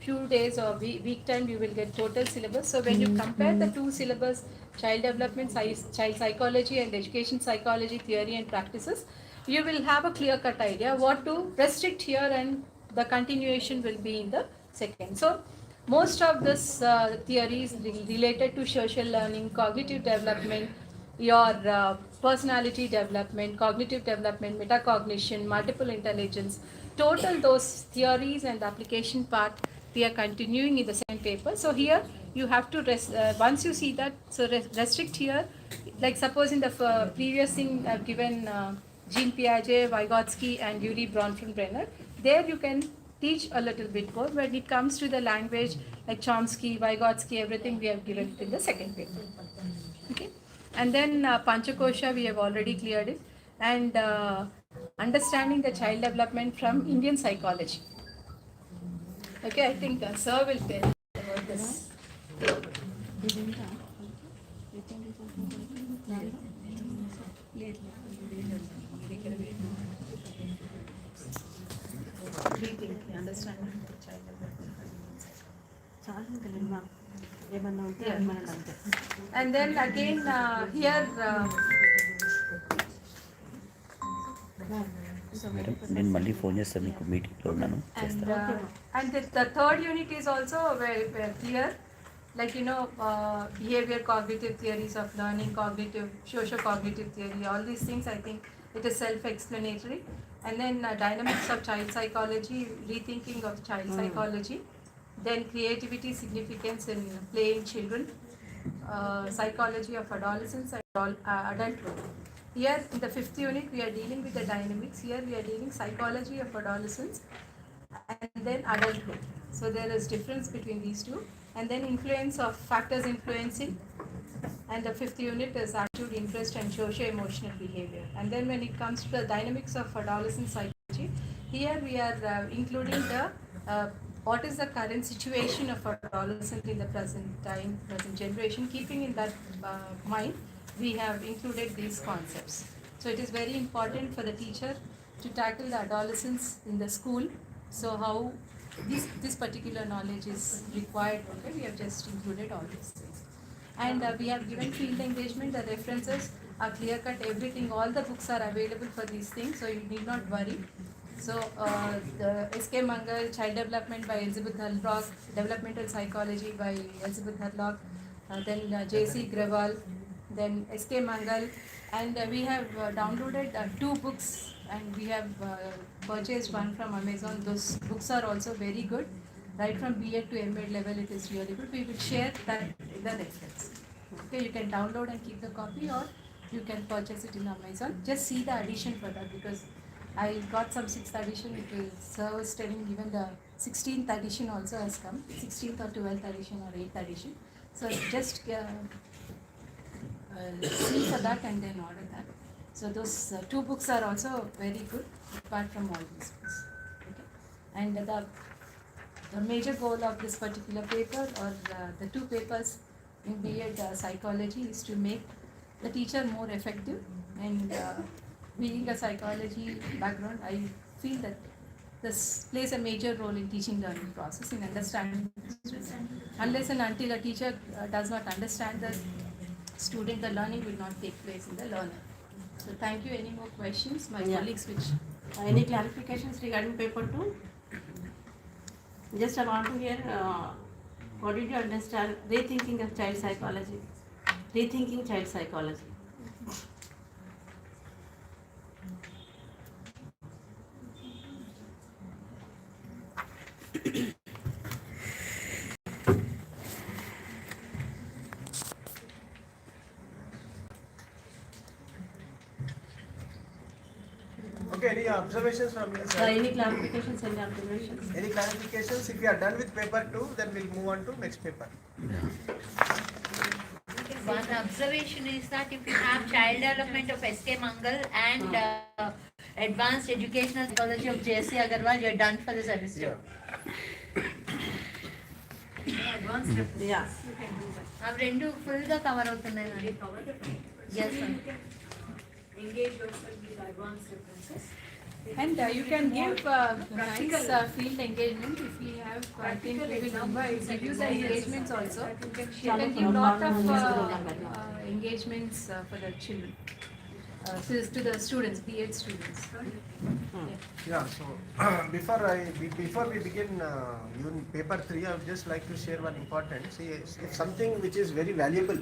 few days or week time you will get total syllabus. So when you compare the two syllabus, child development, child psychology and education psychology, theory and practices, you will have a clear cut idea what to restrict here, and the continuation will be in the second. So most of this theories related to social learning, cognitive development, your personality development, cognitive development, metacognition, multiple intelligence, total those theories and the application part we are continuing in the second paper. So here you have to once you see that, so restrict here, like suppose in the previous thing I've given Jean Piaget, Vygotsky and Yuri Bronfenbrenner. There you can teach a little bit more. When it comes to the language, like Chomsky, Vygotsky, everything we have given it in the second paper. Okay, and then Panchakosha we have already cleared it, and understanding the child development from Indian psychology. Okay, I think Sir will tell about this. Understanding the child development. And then again here నేను మళ్ళీ phone చేస్తాను మీకు మీటింగ్లో ఉన్నాను and the third unit is also very, very clear, like behavior cognitive theories of learning, cognitive socio-cognitive theory, all these things I think it is self-explanatory. And then dynamics of child psychology, rethinking of child psychology, then creativity, significance in play in children, psychology of adolescence and adulthood. Here in the fifth unit we are dealing with the dynamics. Here we are dealing psychology of adolescence and then adulthood. So there is difference between these two. And then influence of factors influencing, and the fifth unit is attitude, interest and socio-emotional behavior. And then when it comes to the dynamics of adolescent psychology, here we are including the what is the current situation of adolescent in the present time, present generation. Keeping in that mind, we have included these concepts. So it is very important for the teacher to tackle the adolescents in the school. So how this particular knowledge is required. Okay, we have just included all these things. And we have given field engagement, the references are clear cut, everything, all the books are available for these things, so you need not worry. So the S.K. Mangal, Child Development by Elizabeth Hurlock, Developmental Psychology by Elizabeth Hurlock, then J.C. Grewal, then S.K. Mangal, and we have downloaded 2 books and we have purchased one from Amazon. Those books are also very good. Right from B.Ed to M.Ed level, it is really good. We will share that in the reference. Okay, you can download and keep the copy, or you can purchase it in Amazon. Just see the edition for that, because I got some 6th edition. It will serve as telling even the 16th edition also has come, 16th or 12th edition or 8th edition. So just see for that and then order that. So those 2 books are also very good apart from all these books. Okay. And the major goal of this particular paper, or the 2 papers in B.Ed psychology, is to make the teacher more effective and being a psychology background, I feel that this plays a major role in teaching learning process, in understanding students. Unless and until a teacher does not understand the student, the learning will not take place in the learner. So thank you. Any more questions? My colleagues which. Any clarifications regarding paper 2? Just I want to hear, what did you understand? Rethinking of child psychology. Rethinking child psychology. Okay, any observations from your side? Any clarifications, any observations? Any clarifications? If you are done with paper 2, then we'll move on to next paper. One observation is that if you have child development of S.K. Mangal and advanced educational psychology of J.C. Agarwal, you're done for the semester. Yeah. అవి రెండు full గా cover అవుతున్నాయి yes ma'am. Engage yourself with advanced references. And you can give nice field engagement if we have. I think we will give you the engagements also. You can give lot of engagements for the children, to the students, B.Ed students. Yeah, so before we begin even paper 3, I would just like to share one important. See, if something which is very valuable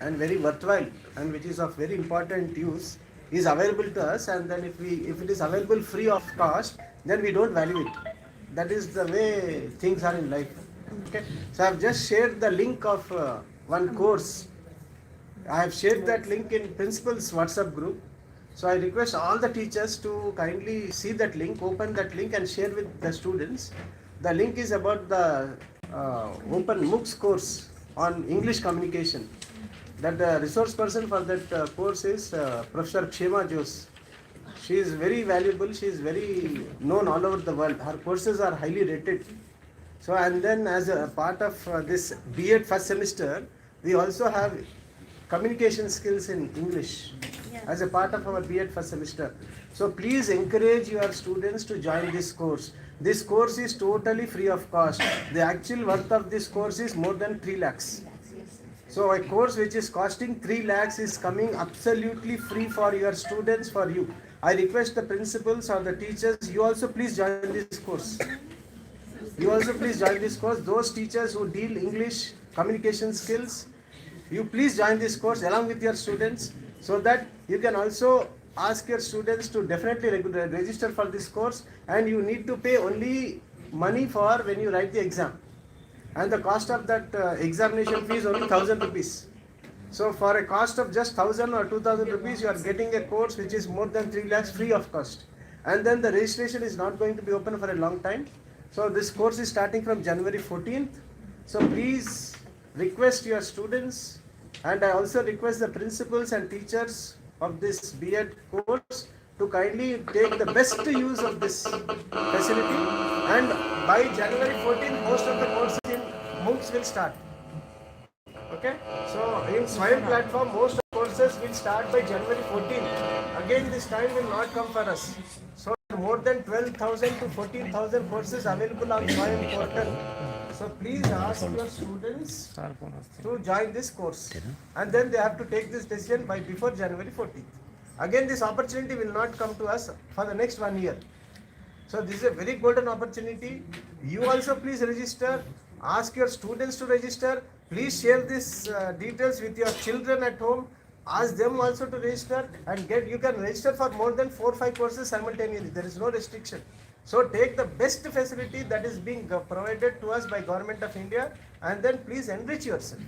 and very worthwhile and which is of very important use is available to us, and then if it is available free of cost, then we don't value it. That is the way things are in life. Okay, so I have just shared the link of one course. I have shared that link in principal's WhatsApp group. So I request all the teachers to kindly see that link, open that link and share with the students. The link is about the open MOOCs course on English communication. That the resource person for that course is Professor Kshema Jose. She is very valuable, she is very known all over the world. Her courses are highly rated. So, and then as a part of this B.Ed first semester, we also have communication skills in English as a part of our B.Ed first semester. So please encourage your students to join this course. This course is totally free of cost. The actual worth of this course is more than 3 lakhs. So a course which is costing 3 lakhs is coming absolutely free for your students, for you. I request the principals or the teachers, you also please join this course. You also please join this course. Those teachers who deal English communication skills, you please join this course along with your students, so that you can also ask your students to definitely register for this course, and you need to pay only money for when you write the exam. And the cost of that examination fee is only 1,000 rupees. So for a cost of just 1,000 or 2,000 rupees, you are getting a course which is more than 3 lakhs free of cost. And then the registration is not going to be open for a long time. So this course is starting from January 14th. So please request your students, and I also request the principals and teachers of this B.Ed course to kindly take the best use of this facility, and by January 14th most of the courses in MOOCs will start. Okay, so in Swayam platform most of the courses will start by January 14th. Again, this time will not come for us. So more than 12,000 to 14,000 courses available on Swayam portal. So please ask your students to join this course, and then they have to take this decision by before January 14th. Again, this opportunity will not come to us for the next 1 year. So this is a very golden opportunity. You also please register. Ask your students to register. Please share these details with your children at home. Ask them also to register, and you can register for more than 4 or 5 courses simultaneously. There is no restriction. So take the best facility that is being provided to us by Government of India, and then please enrich yourself.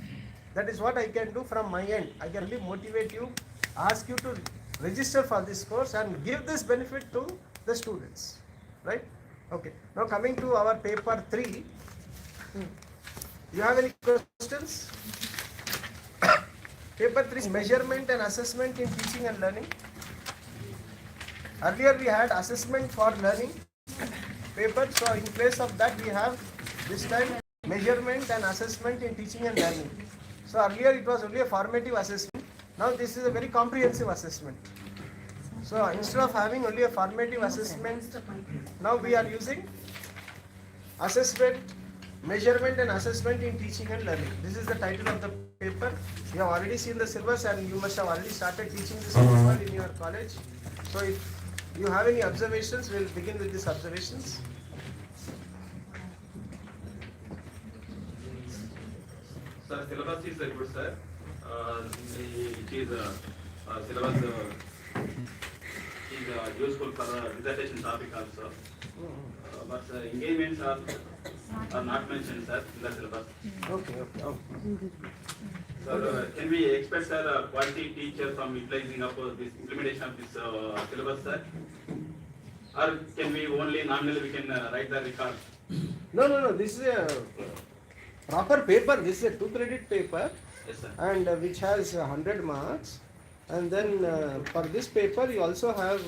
That is what I can do from my end. I can really motivate you, ask you to register for this course and give this benefit to the students. Right? Okay. Now coming to our paper 3. You have any questions? Paper 3 is measurement and assessment in teaching and learning. Earlier we had assessment for learning paper, so in place of that we have this time measurement and assessment in teaching and learning. So earlier it was only a formative assessment. Now this is a very comprehensive assessment. So instead of having only a formative assessment, now we are using assessment, measurement and assessment in teaching and learning. This is the title of the paper. You have already seen the syllabus and you must have already started teaching this paper in your college. So if you have any observations, we'll begin with these observations. Sir, syllabus is good, sir. It is syllabus is useful for dissertation topic also. But engagements are not mentioned, sir, in the syllabus. Okay. So can we expect, sir, a quality teacher from utilizing of this implementation of this syllabus, sir? Or can we only nominally we can write the record? No. This is a proper paper. This is a 2-credit paper. Yes, sir. And which has 100 marks, and then for this paper you also have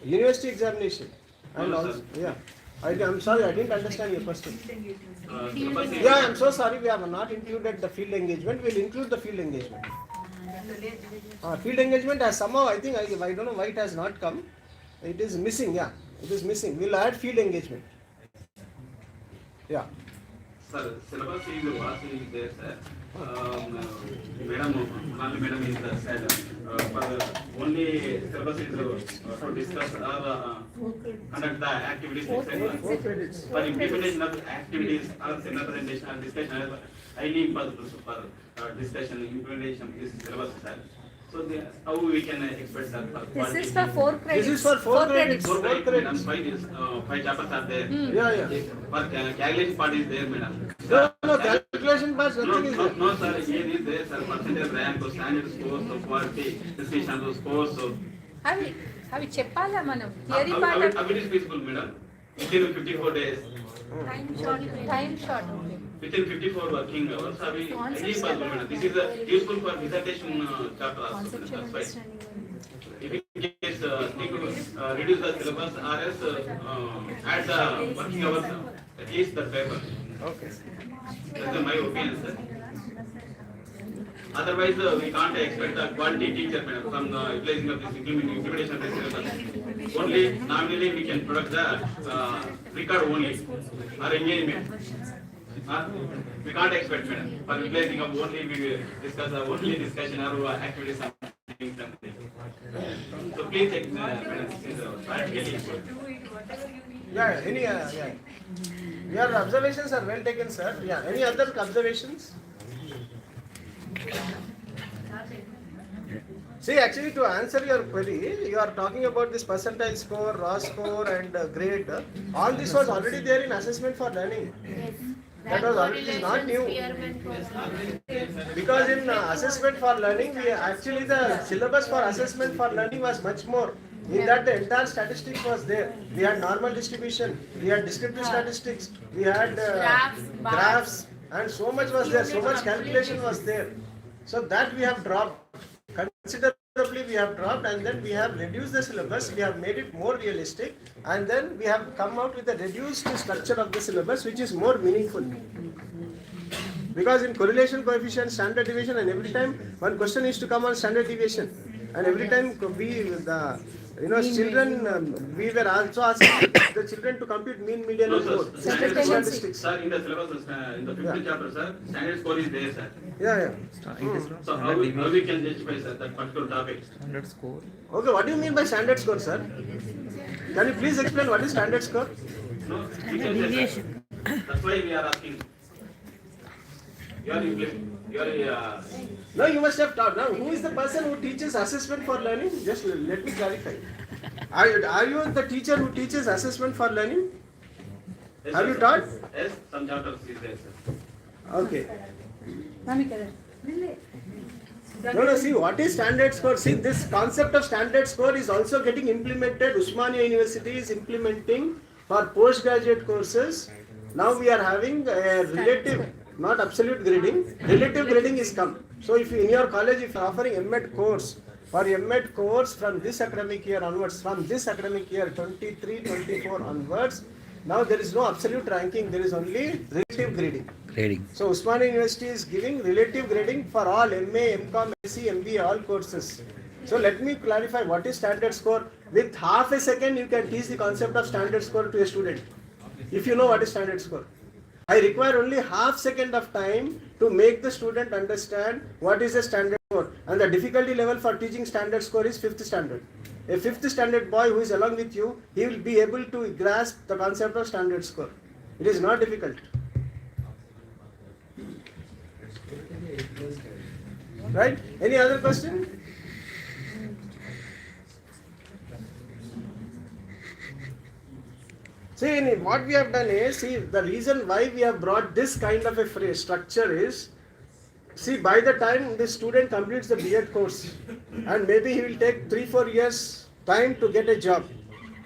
university examination and No, also sir. I'm sorry, I didn't understand your question. Syllabus is- Yeah, I'm so sorry, we have not included the field engagement. We'll include the field engagement. Field engagement has somehow, I think, I don't know why it has not come. It is missing. Yeah, it is missing. We'll add field engagement. Yeah. Sir, syllabus is what is there, sir. Madam is said for only syllabus is to discuss or conduct the activities. For implementation of activities or seminar presentation or discussion, highly important for discussion implementation of this syllabus, sir. So how we can expect, sir? This is for 4 credits. This is for 4 credits. 4 4 credits, credits. madam. 5 chapters are there. Yeah. For calculation part is there, madam. No, calculation part, nothing is there. No, sir, here is there, sir, percentage rank, standard scores, quality, distinction, scores, so. అవి చెప్పాలా మనం How theory part how it is feasible, madam? Within 54 days, time short within 54 working hours, how it is possible, madam? This is useful for dissertation chapter also, madam, that's why. If in case, need to reduce the syllabus or else add the working hours, at least the paper. Okay. That's my opinion, sir. Otherwise, we can't expect a quality teacher, madam, from the utilizing of this implementation of this syllabus. Only nominally we can product the record only or engagement. We can't expect, madam, for utilizing of only we will discuss only discussion or activities something. So please check, madam, this is practically good. Yeah. Your observations are well taken, sir. Yeah. Any other observations? See, actually, to answer your query, you are talking about this percentile score, raw score, and grade. All this was already there in assessment for learning. That was already not new. Because in assessment for learning, actually the syllabus for assessment for learning was much more. In that the entire statistics was there. We had normal distribution, we had descriptive statistics, we had graphs, and so much was there, so much calculation was there. So that we have dropped. Considerably we have dropped, and then we have reduced the syllabus, we have made it more realistic, and then we have come out with a reduced structure of the syllabus which is more meaningful. Because in correlation coefficient, standard deviation, and every time one question is to come on standard deviation, and every time children, we were also asking the children to compute mean, median, No, and sir, mode. standard Statistics. sir, in the syllabus, in the 5th chapter, sir, standard score is there, sir. Yeah. So how we can justify, sir, that particular topic? Okay, what do you mean by standard score, sir? Can you please explain what is standard score? No, we can say, sir. That's why we are asking. No, you must have taught. Now, who is the person who teaches assessment for learning? Just let me clarify. Are you the teacher who teaches assessment for learning? Yes, Have sir. you taught? Yes, some chapters is there, sir. Okay. No, see, what is standard score? See, this concept of standard score is also getting implemented. Osmania University is implementing for postgraduate courses. Now we are having a relative, not absolute grading, relative grading is come. So if in your college, if you are offering MEd course, for MEd course from this academic year onwards, from this academic year 23-24 onwards, now there is no absolute ranking, there is only relative grading. So Osmania University is giving relative grading for all MA, MCom, MSc, MBA, all courses. So let me clarify what is standard score. With half a second you can teach the concept of standard score to a student. If you know what is standard score. I require only half second of time to make the student understand what is a standard score. And the difficulty level for teaching standard score is 5th standard. A 5th standard boy who is along with you, he will be able to grasp the concept of standard score. It is not difficult. Right? Any other question? See, what we have done is, see, the reason why we have brought this kind of a phrase, structure is, see, by the time the student completes the B.Ed course, and maybe he will take 3-4 years time to get a job.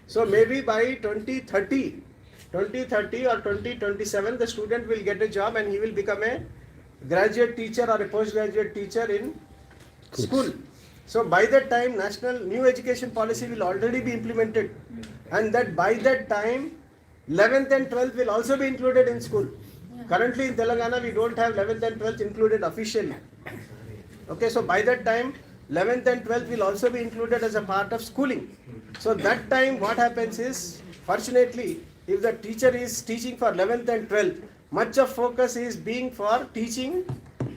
So maybe by 2030 or 2027, the student will get a job and he will become a graduate teacher or a postgraduate teacher in school. So by that time, national new education policy will already be implemented, and that by that time, 11th and 12th will also be included in school. Currently in Telangana, we don't have 11th and 12th included officially. Okay, so by that time, 11th and 12th will also be included as a part of schooling. So that time what happens is, fortunately, if the teacher is teaching for 11th and 12th, much of focus is being for teaching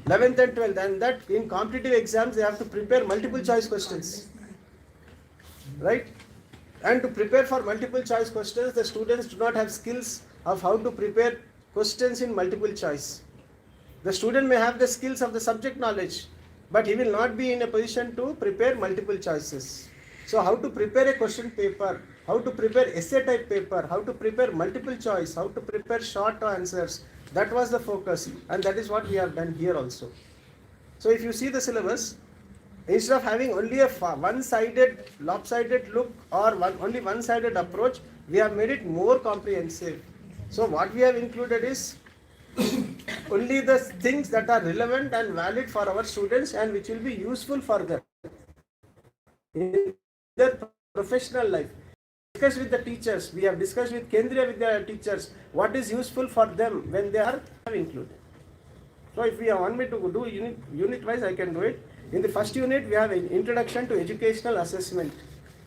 11th and 12th, and that in competitive exams they have to prepare multiple choice questions. Right? And to prepare for multiple choice questions, the students do not have skills of how to prepare questions in multiple choice. The student may have the skills of the subject knowledge, but he will not be in a position to prepare multiple choices. So how to prepare a question paper, how to prepare essay type paper, how to prepare multiple choice, how to prepare short answers, that was the focus, and that is what we have done here also. So if you see the syllabus, instead of having only a one-sided, lopsided look or only one-sided approach, we have made it more comprehensive. So what we have included is only the things that are relevant and valid for our students and which will be useful for them in their professional life. Discussed with the teachers, we have discussed with Kendriya Vidya teachers what is useful for them when they are included. So if you want me to do unit wise, I can do it. In the first unit, we have an introduction to educational assessment.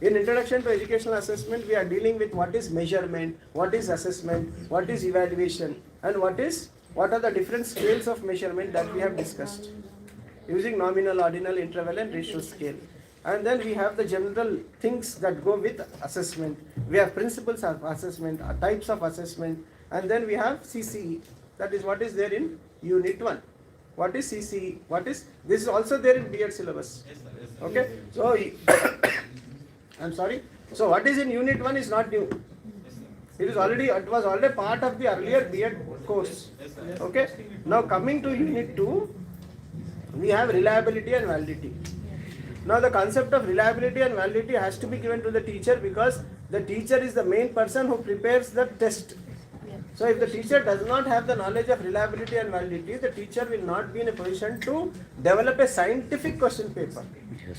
In introduction to educational assessment, we are dealing with what is measurement, what is assessment, what is evaluation, and what are the different scales of measurement that we have discussed using nominal, ordinal, interval, and ratio scale. And then we have the general things that go with assessment. We have principles of assessment, types of assessment, and then we have CCE. That is what is there in Unit 1. What is CCE? This is also there in B.Ed syllabus. Okay, so I'm sorry. So what is in Unit 1 is not new. It was already part of the earlier B.Ed course. Okay. Now coming to Unit 2, we have reliability and validity. Now the concept of reliability and validity has to be given to the teacher because the teacher is the main person who prepares the test. So if the teacher does not have the knowledge of reliability and validity, the teacher will not be in a position to develop a scientific question paper. Yes.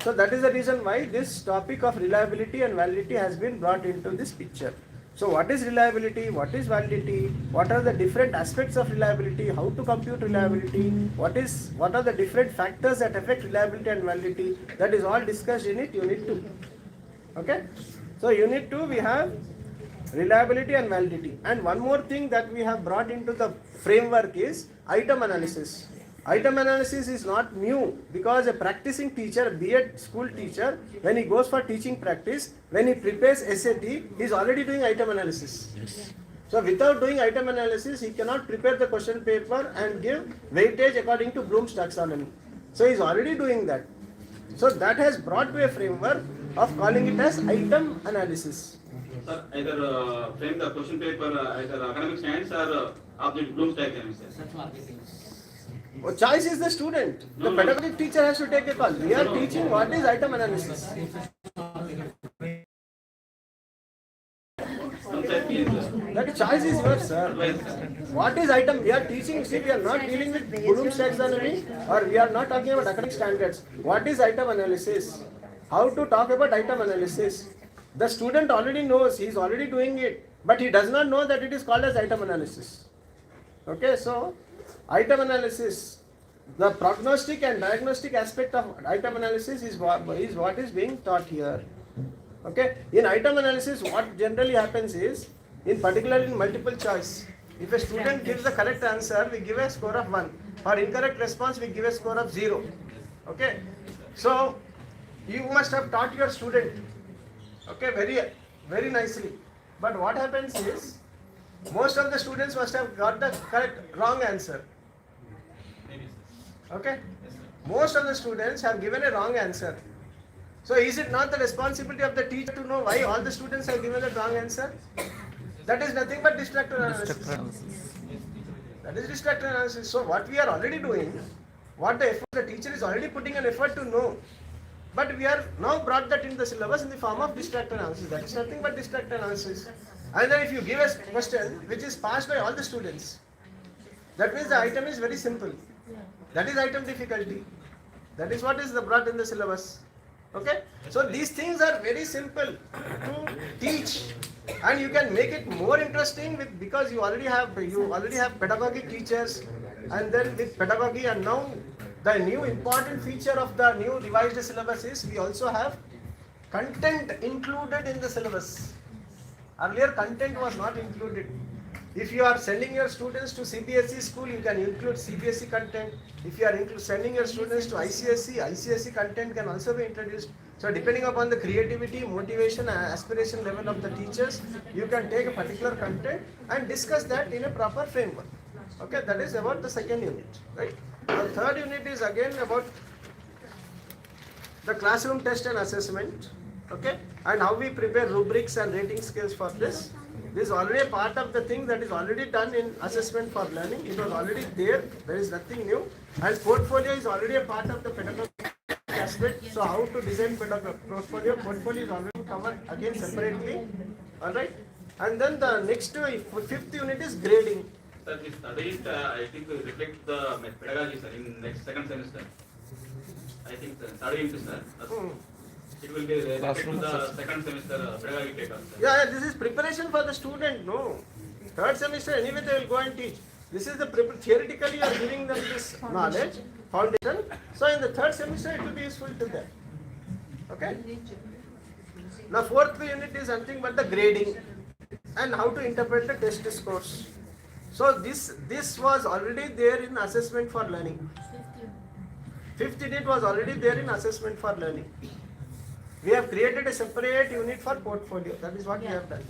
So that is the reason why this topic of reliability and validity has been brought into this picture. So what is reliability? What is validity? What are the different aspects of reliability? How to compute reliability? What are the different factors that affect reliability and validity? That is all discussed in it, Unit 2. Okay? So Unit 2 we have reliability and validity. And one more thing that we have brought into the framework is item analysis. Item analysis is not new because a practicing teacher, B.Ed school teacher, when he goes for teaching practice, when he prepares SAT, he is already doing item analysis. Yes. So without doing item analysis, he cannot prepare the question paper and give weightage according to Bloom's taxonomy. So he is already doing that. So that has brought to a framework of calling it as item analysis. Sir, either frame the question paper either academic science or object Bloom's taxonomy. Choice is the student. The pedagogic teacher has to take a call. We are teaching what is item analysis. That choice is yours, sir. What is item? We are teaching. See, we are not dealing with Bloom's taxonomy or we are not talking about academic standards. What is item analysis? How to talk about item analysis? The student already knows. He is already doing it, but he does not know that it is called as item analysis. Okay, so item analysis. The prognostic and diagnostic aspect of item analysis is what is being taught here. Okay. In item analysis, what generally happens is, in particular in multiple choice, if a student gives the correct answer, we give a score of 1. For incorrect response, we give a score of 0. Okay. So you must have taught your student, okay, very nicely. But what happens is, most of the students must have got the wrong answer. Okay. Most of the students have given a wrong answer. So is it not the responsibility of the teacher to know why all the students have given the wrong answer? That is nothing but distractor analysis. That is distractor analysis. So what we are already doing, what the teacher is already putting an effort to know, but we are now brought that in the syllabus in the form of distractor analysis. That is nothing but distractor analysis. And then if you give a question which is passed by all the students, that means the item is very simple. That is item difficulty. That is what is brought in the syllabus. Okay, so these things are very simple to teach, and you can make it more interesting because you already have pedagogic teachers, and then with pedagogy, and now the new important feature of the new revised syllabus is we also have content included in the syllabus. Earlier content was not included. If you are sending your students to CBSE school, you can include CBSE content. If you are sending your students to ICSE content can also be introduced. So depending upon the creativity, motivation, and aspiration level of the teachers, you can take a particular content and discuss that in a proper framework. Okay, that is about the second unit, right? The third unit is again about the classroom test and assessment. Okay, and how we prepare rubrics and rating scales for this. This is already a part of the thing that is already done in assessment for learning. It was already there. There is nothing new. And portfolio is already a part of the pedagogy aspect. So how to design portfolio? Portfolio is already covered again separately. All right. And then the next fifth unit is grading. Sir, this studies I think will reflect the pedagogy, sir, in next second semester. I think study into, sir. It will be reflect to the second semester pedagogy data. Yeah, this is preparation for the student. No, third semester anyway they will go and teach. This is the theoretically you are giving them this knowledge foundation. So in the third semester it will be useful to them. Okay. Now fourth unit is something but the grading and how to interpret the test scores. So this was already there in assessment for learning. Fifth unit was already there in assessment for learning. We have created a separate unit for portfolio. That is what we have done.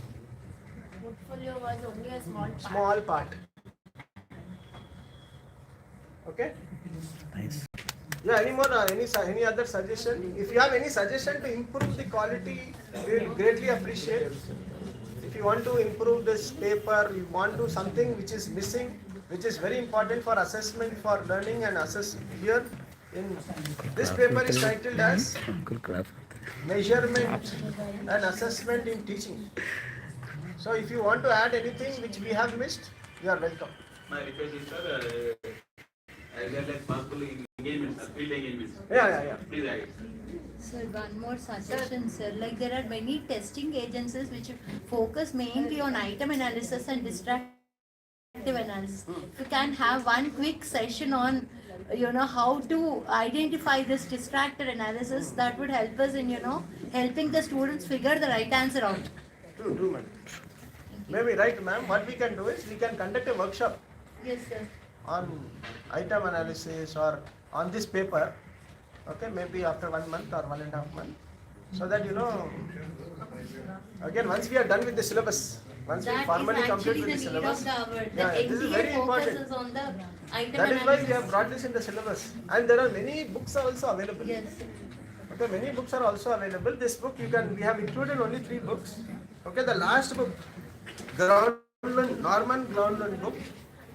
Portfolio was only a small part. Small part. Okay. Nice. Yeah. Any more? Any other suggestion? If you have any suggestion to improve the quality, we will greatly appreciate. If you want to improve this paper, you want to something which is missing, which is very important for assessment for learning and assess here. In this paper is titled as Measurement and Assessment in Teaching. So if you want to add anything which we have missed, you are welcome. My request is, sir, as well as possible engagement, sir, field engagement. Yeah. Please add it. Sir, one more suggestion, sir. Like there are many testing agencies which focus mainly on item analysis and distractive analysis. If you can have one quick session on, how to identify this distractor analysis, that would help us in, helping the students figure the right answer out. True, madam. Maybe right, ma'am. What we can do is we can conduct a workshop. Yes, sir. On item analysis or on this paper. Okay, maybe after 1 month or 1.5 months. So that again once we are done with the syllabus, once we formally complete with the syllabus. This is very important. On the item That is why we have analysis. brought this in the syllabus. And there are many books are also available. Yes. Okay, many books are also available. This book we have included only 3 books. Okay, the last book, Norman Groundland book,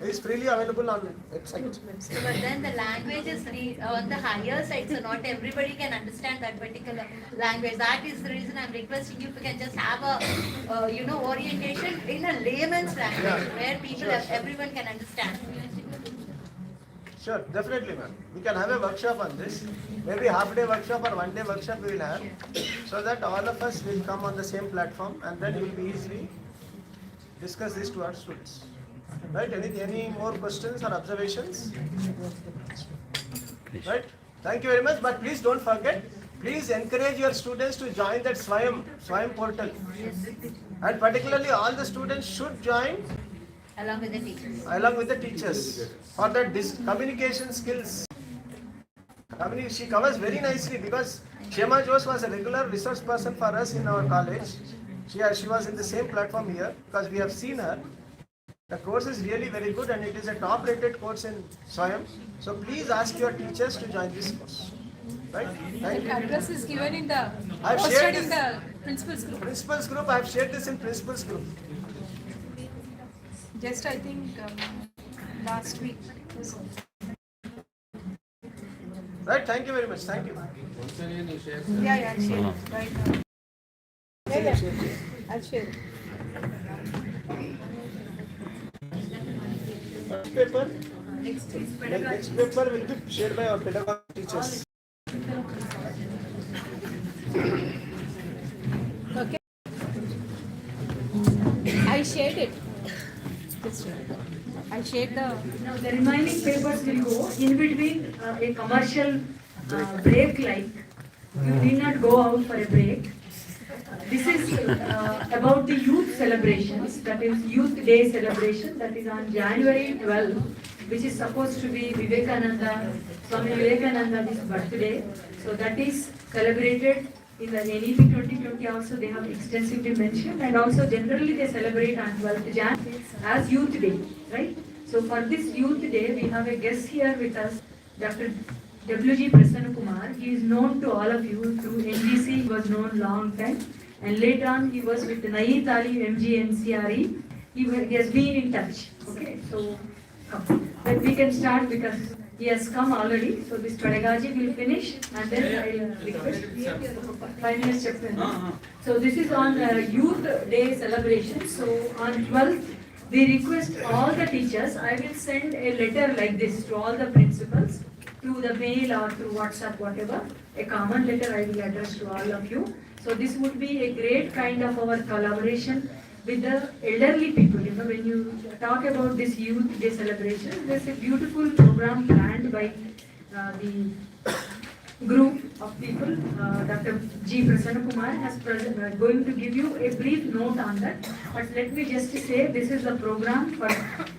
is freely available on website. So, but then the language is on the higher side, so not everybody can understand that particular language. That is the reason I'm requesting you if you can just have a, orientation in a layman's language where people, everyone can understand. Sure, definitely, ma'am. We can have a workshop on this. Maybe half-day workshop or one-day workshop we will have, so that all of us will come on the same platform, and then we will be easily discuss this to our students. Right? Any more questions or observations? Right? Thank you very much. But please don't forget, please encourage your students to join that Swayam portal. And particularly all the students should join Along with the teachers. along with the teachers for that communication skills. She covers very nicely because Shema Jose was a regular resource person for us in our college. She was in the same platform here because we have seen her. The course is really very good and it is a top rated course in Swayam. So please ask your teachers to join this course. Right? Thank The you. address is given in the, I've posted shared in this. the principal's group. Principals group, I have shared this in principals group. Just I think last week. Right? Thank you very much. Thank you. Yeah, I'll share it right now. Yeah, I'll share it. Next paper. Next paper will be shared by our pedagogy teachers. Okay. I shared it. I shared the. Now the remaining papers will go in between a commercial break, like you need not go out for a break. This is about the youth celebrations, that is Youth Day celebration, that is on January 12th, which is supposed to be Swami Vivekananda's birthday. So that is celebrated in the NEP 2020 also, they have extensively mentioned, and also generally they celebrate on 12th Jan as Youth Day, right? So for this Youth Day, we have a guest here with us, Dr. W.G. Prasanna Kumar. He is known to all of you through NGC, he was known long time, and later on he was with Naeet Ali, MG, NCRE. He has been in touch, okay? So but we can start because he has come already. So this pedagogy will finish and then I will request 5 minutes chapter. So this is on Youth Day celebration. So on 12th, we request all the teachers, I will send a letter like this to all the principals through the mail or through WhatsApp, whatever. A common letter I will address to all of you. So this would be a great kind of our collaboration with the elderly people. You know, when you talk about this Youth Day celebration, there's a beautiful program planned by the group of people. Dr. G. Prasanna Kumar has going to give you a brief note on that. But let me just say, this is the program for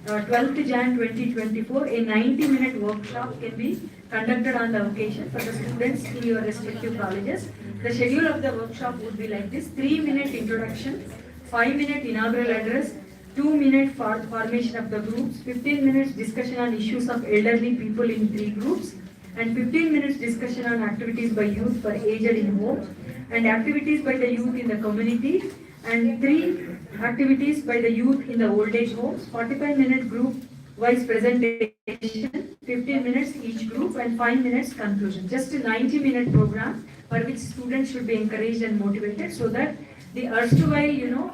12th Jan 2024. A 90-minute workshop can be conducted on the occasion for the students in your respective colleges. The schedule of the workshop would be like this: 3-minute introduction, 5-minute inaugural address, 2-minute formation of the groups, 15 minutes discussion on issues of elderly people in 3 groups, and 15 minutes discussion on activities by youth for aged in homes, and activities by the youth in the community, and 3 activities by the youth in the old age homes, 45-minute group wise presentation, 15 minutes each group, and 5 minutes conclusion. Just a 90-minute program for which students should be encouraged and motivated, so that the erstwhile,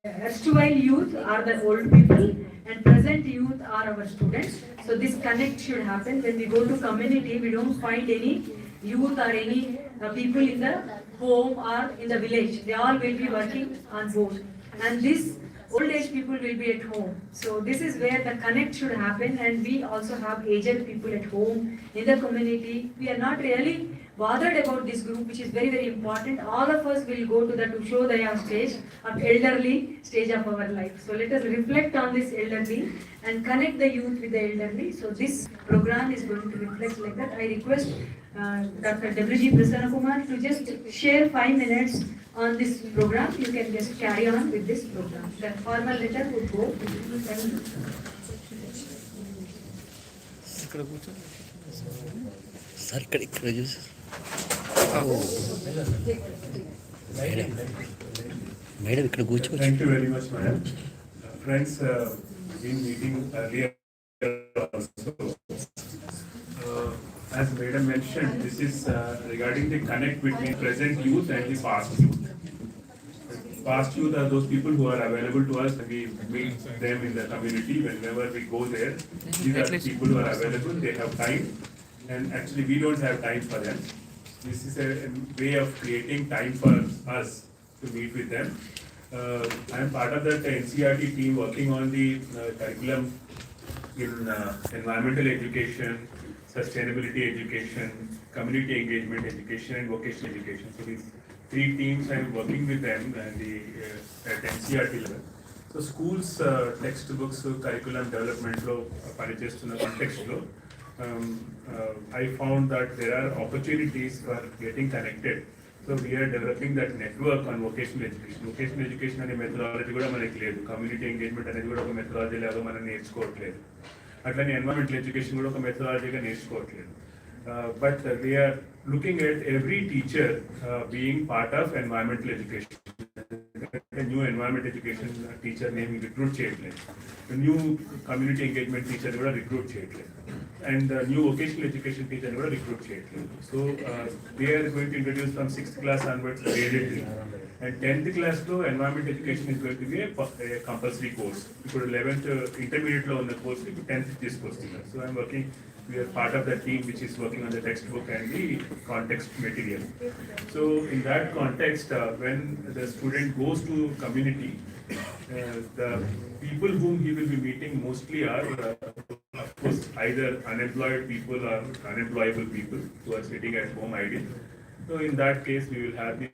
erstwhile youth are the old people and present youth are our students. So this connect should happen. When we go to community, we don't find any youth or any people in the home or in the village. They all will be working on both. And this old age people will be at home. So this is where the connect should happen, and we also have aged people at home in the community. We are not really bothered about this group, which is very, very important. All of us will go to the Tushodaya stage of elderly stage of our life. So let us reflect on this elderly and connect the youth with the elderly. So this program is going to reflect like that. I request Dr. W.G. Prasanna Kumar to just share 5 minutes on this program. You can just carry on with this program. The formal letter would go. Thank you. Thank you very much, madam. Friends, been meeting earlier also. As madam mentioned, this is regarding the connect between present youth and the past youth. Past youth are those people who are available to us. We meet them in the community whenever we go there. These are the people who are available. They have time, and actually we don't have time for them. This is a way of creating time for us to meet with them. I am part of the NCRT team working on the curriculum in environmental education, sustainability education, community engagement education, and vocational education. So these three teams, I'm working with them and at NCRT level. So schools textbooks curriculum development lo panichestunna context lo I found that there are opportunities for getting connected. So we are developing that network on vocational education. Vocational education అనే methodology కూడా మనకి లేదు. Community engagement అనేది కూడా ఒక methodology లాగా మనం నేర్చుకోవట్లేదు. అట్లనే ఎన్వైరన్మెంటల్ ఎడ్యుకేషన్ కూడా ఒక మెథడాలజీగా నేర్చుకోవట్లేదు. But they are looking at every teacher being part of environmental education. A new environment education teacher name recruit చేయట్లేదు. New community engagement teacher కూడా recruit చేయట్లేదు. And new vocational education teacher కూడా recruit చేయట్లేదు. So they are going to introduce from 6th class onwards graded. And 10th class లో environment education is going to be a compulsory course. ఇప్పుడు 11th intermediate లో ఉన్న course ఇప్పుడు 10th తీసుకొస్తున్నారు. So I'm working. We are part of the team which is working on the textbook and the context material. So in that context, when the student goes to community, the people whom he will be meeting mostly are, of course, either unemployed people or unemployable people who are sitting at home idle. So in that case, we will have the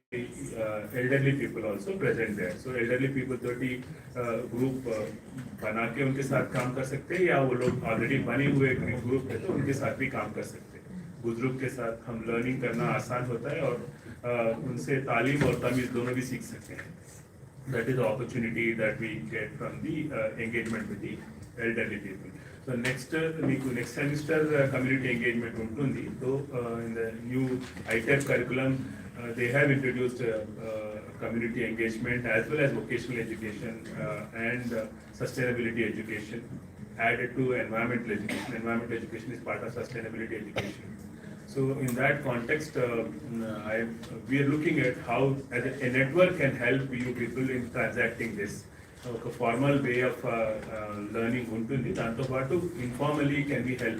elderly people also present there. So elderly people 30 group बना के उनके साथ काम कर सकते हैं, या वो लोग ऑलरेडी बने हुए ग्रुप है तो उनके साथ भी काम कर सकते हैं. बुजुर्ग के साथ हम लर्निंग करना आसान होता है और उनसे तालीम और तमीज़ दोनों भी सीख सकते हैं. That is the opportunity that we get from the engagement with the elderly people. So next semester community engagement ఉంటుంది. So in the new ITEP curriculum they have introduced community engagement as well as vocational education and sustainability education added to environmental education. Environmental education is part of sustainability education. So in that context, we are looking at how a network can help you people in transacting this. A formal way of learning ఉంటుంది. దాంతో పాటు informally can we help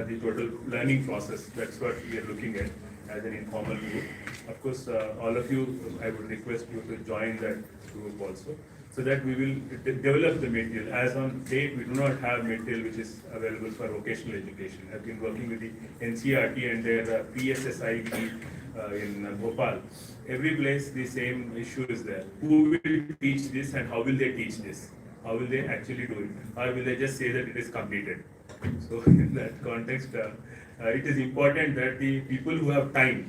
the total learning process. That's what we are looking at as an informal group. Of course, all of you, I would request you to join that group also, so that we will develop the material. As on date, we do not have material which is available for vocational education. I've been working with the NCRT and their PSSIB in Bhopal. Every place the same issue is there. Who will teach this and how will they teach this? How will they actually do it? Or will they just say that it is completed? So in that context, it is important that the people who have time,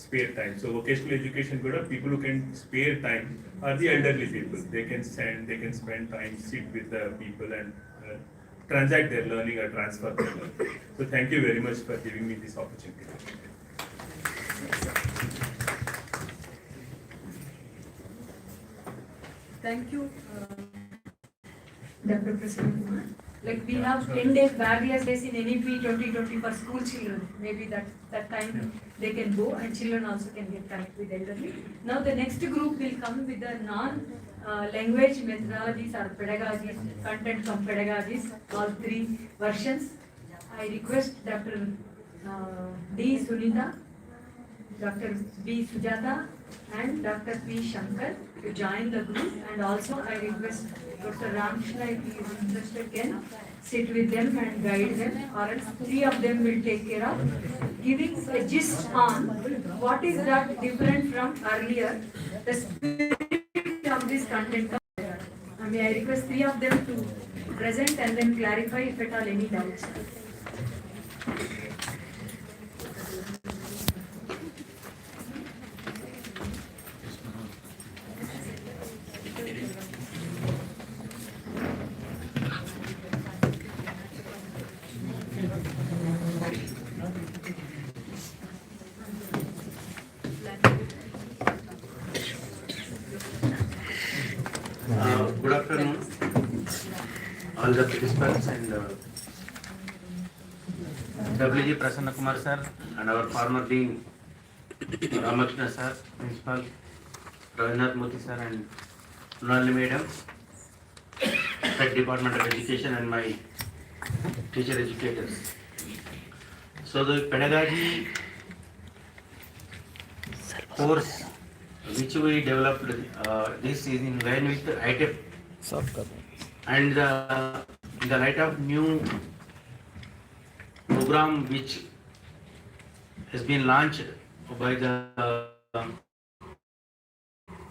spare time. So vocational education, good people who can spare time are the elderly people. They can spend time, sit with the people and transact their learning or transfer their learning. So thank you very much for giving me this opportunity. Thank you, Dr. President Kumar. Like we have 10 days, various days in NEP 2020 for school children. Maybe that time they can go and children also can get connected with elderly. Now the next group will come with the non-language methodologies or pedagogies, content from pedagogies, all three versions. I request Dr. D. Sunita, Dr. B. Sujata and Dr. P. Shankar to join the group, and also I request Dr. Ramkrishna, if he is interested, can sit with them and guide them, or else three of them will take care of giving a gist on what is that different from earlier, the spirit of this content. I mean, I request three of them to present and then clarify if at all any doubts. Good afternoon, all the participants and W.G. Prasanna Kumar sir and our former dean Ramakrishna sir, principal Ravinath Murthy sir and Nalini madam, Head Department of Education and my teacher educators. So the pedagogy course which we developed, this is in line with ITEP and in the light of new program which has been launched by the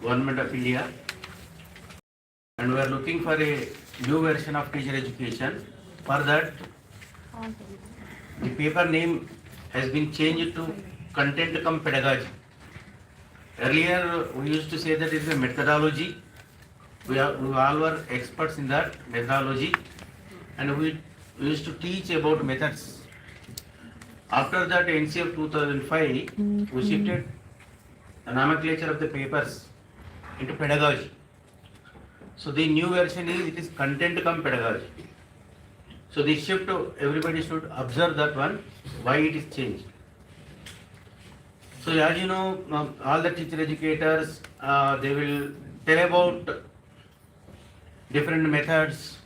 Government of India, and we are looking for a new version of teacher education. For that, the paper name has been changed to content cum pedagogy. Earlier, we used to say that it is a methodology. We all were experts in that methodology, and we used to teach about methods. After that, NCF 2005, we shifted the nomenclature of the papers into pedagogy. So the new version is, it is content cum pedagogy. So the shift, everybody should observe that one, why it is changed. So as you know, all the teacher educators, they will tell about different methods,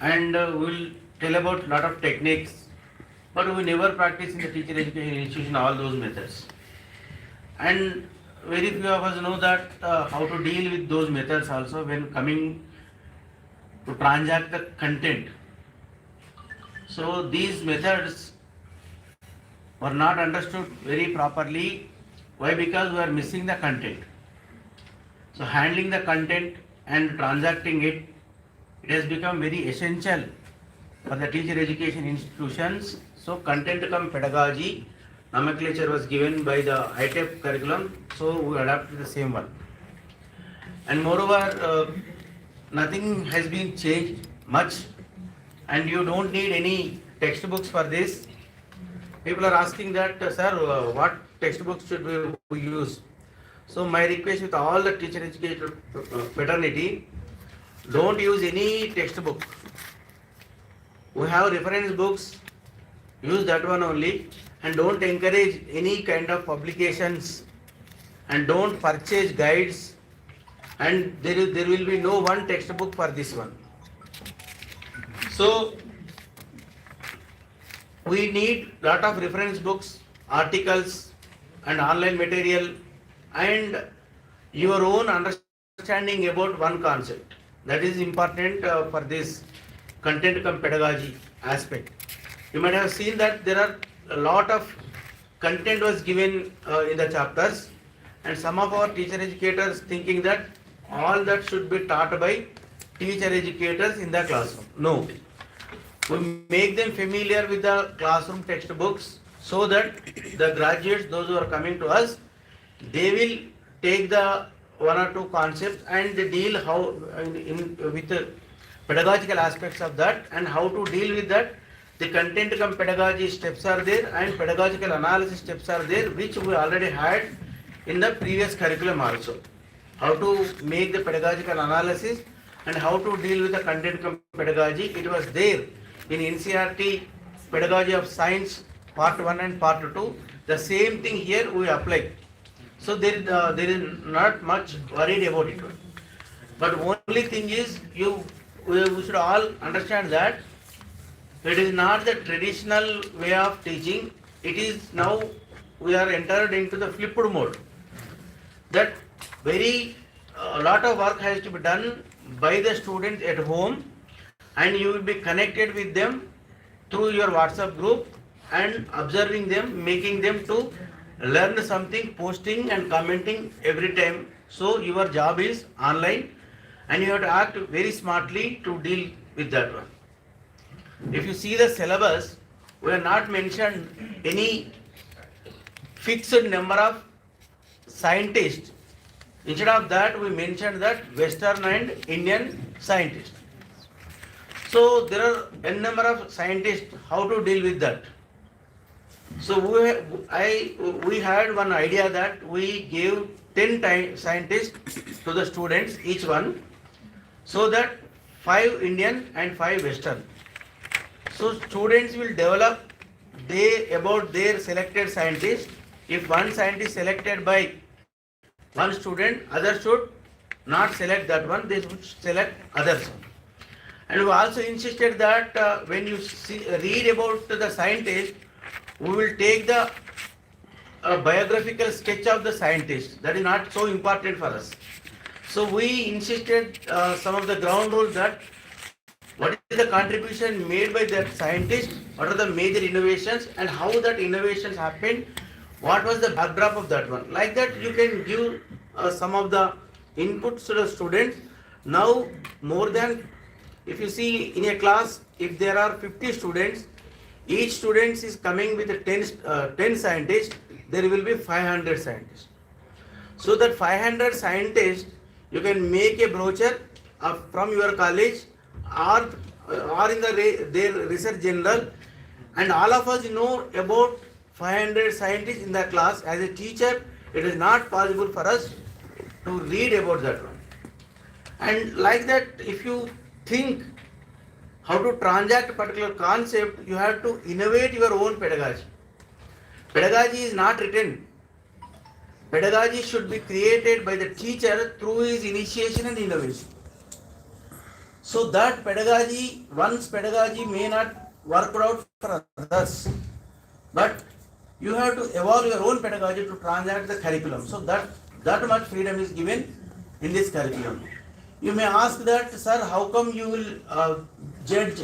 and will tell about lot of techniques, but we never practice in the teacher education institution all those methods. And very few of us know that how to deal with those methods also when coming to transact the content. So these methods were not understood very properly. Why? Because we are missing the content. So handling the content and transacting it, it has become very essential for the teacher education institutions. So content cum pedagogy nomenclature was given by the ITEP curriculum, so we adapted the same one. And moreover, nothing has been changed much, and you don't need any textbooks for this. People are asking that, sir, what textbooks should we use? So my request with all the teacher educator fraternity, don't use any textbook. We have reference books, use that one only, and don't encourage any kind of publications, and don't purchase guides, and there will be no one textbook for this one. So we need lot of reference books, articles, and online material, and your own understanding about one concept. That is important for this content cum pedagogy aspect. You might have seen that there are a lot of content was given in the chapters, and some of our teacher educators thinking that all that should be taught by teacher educators in the classroom. No. We make them familiar with the classroom textbooks so that the graduates, those who are coming to us, they will take the one or two concepts and they deal how with the pedagogical aspects of that, and how to deal with that. The content cum pedagogy steps are there, and pedagogical analysis steps are there, which we already had in the previous curriculum also. How to make the pedagogical analysis and how to deal with the content cum pedagogy, it was there in NCERT Pedagogy of Science Part 1 and Part 2. The same thing here we apply. So there is not much worried about it. But only thing is, we should all understand that it is not the traditional way of teaching. It is now we are entered into the flipped mode. That very a lot of work has to be done by the students at home, and you will be connected with them through your WhatsApp group and observing them, making them to learn something, posting and commenting every time. So your job is online, and you have to act very smartly to deal with that one. If you see the syllabus, we have not mentioned any fixed number of scientists. Instead of that, we mentioned that Western and Indian scientists. So there are n number of scientists. How to deal with that? So we had one idea that we gave 10 scientists to the students, each one, so that 5 Indian and 5 Western. So students will develop about their selected scientist. If one scientist selected by one student, others should not select that one, they should select others. And we also insisted that when you read about the scientist, we will take the biographical sketch of the scientist. That is not so important for us. So we insisted some of the ground rules that what is the contribution made by that scientist what are the major innovations and how that innovations happened, what was the backdrop of that one. Like that you can give some of the inputs to the students. Now more than, if you see in a class, if there are 50 students, each student is coming with a 10 scientists, there will be 500 scientists. So that 500 scientists, you can make a brochure from your college or in their research journal, and all of us know about 500 scientists in the class. As a teacher, it is not possible for us to read about that one. And like that, if you think how to transact a particular concept, you have to innovate your own pedagogy. Pedagogy is not written. Pedagogy should be created by the teacher through his initiation and innovation. So that pedagogy, one's pedagogy may not work out for others, but you have to evolve your own pedagogy to transact the curriculum. So that much freedom is given in this curriculum. You may ask that, sir, how come you will judge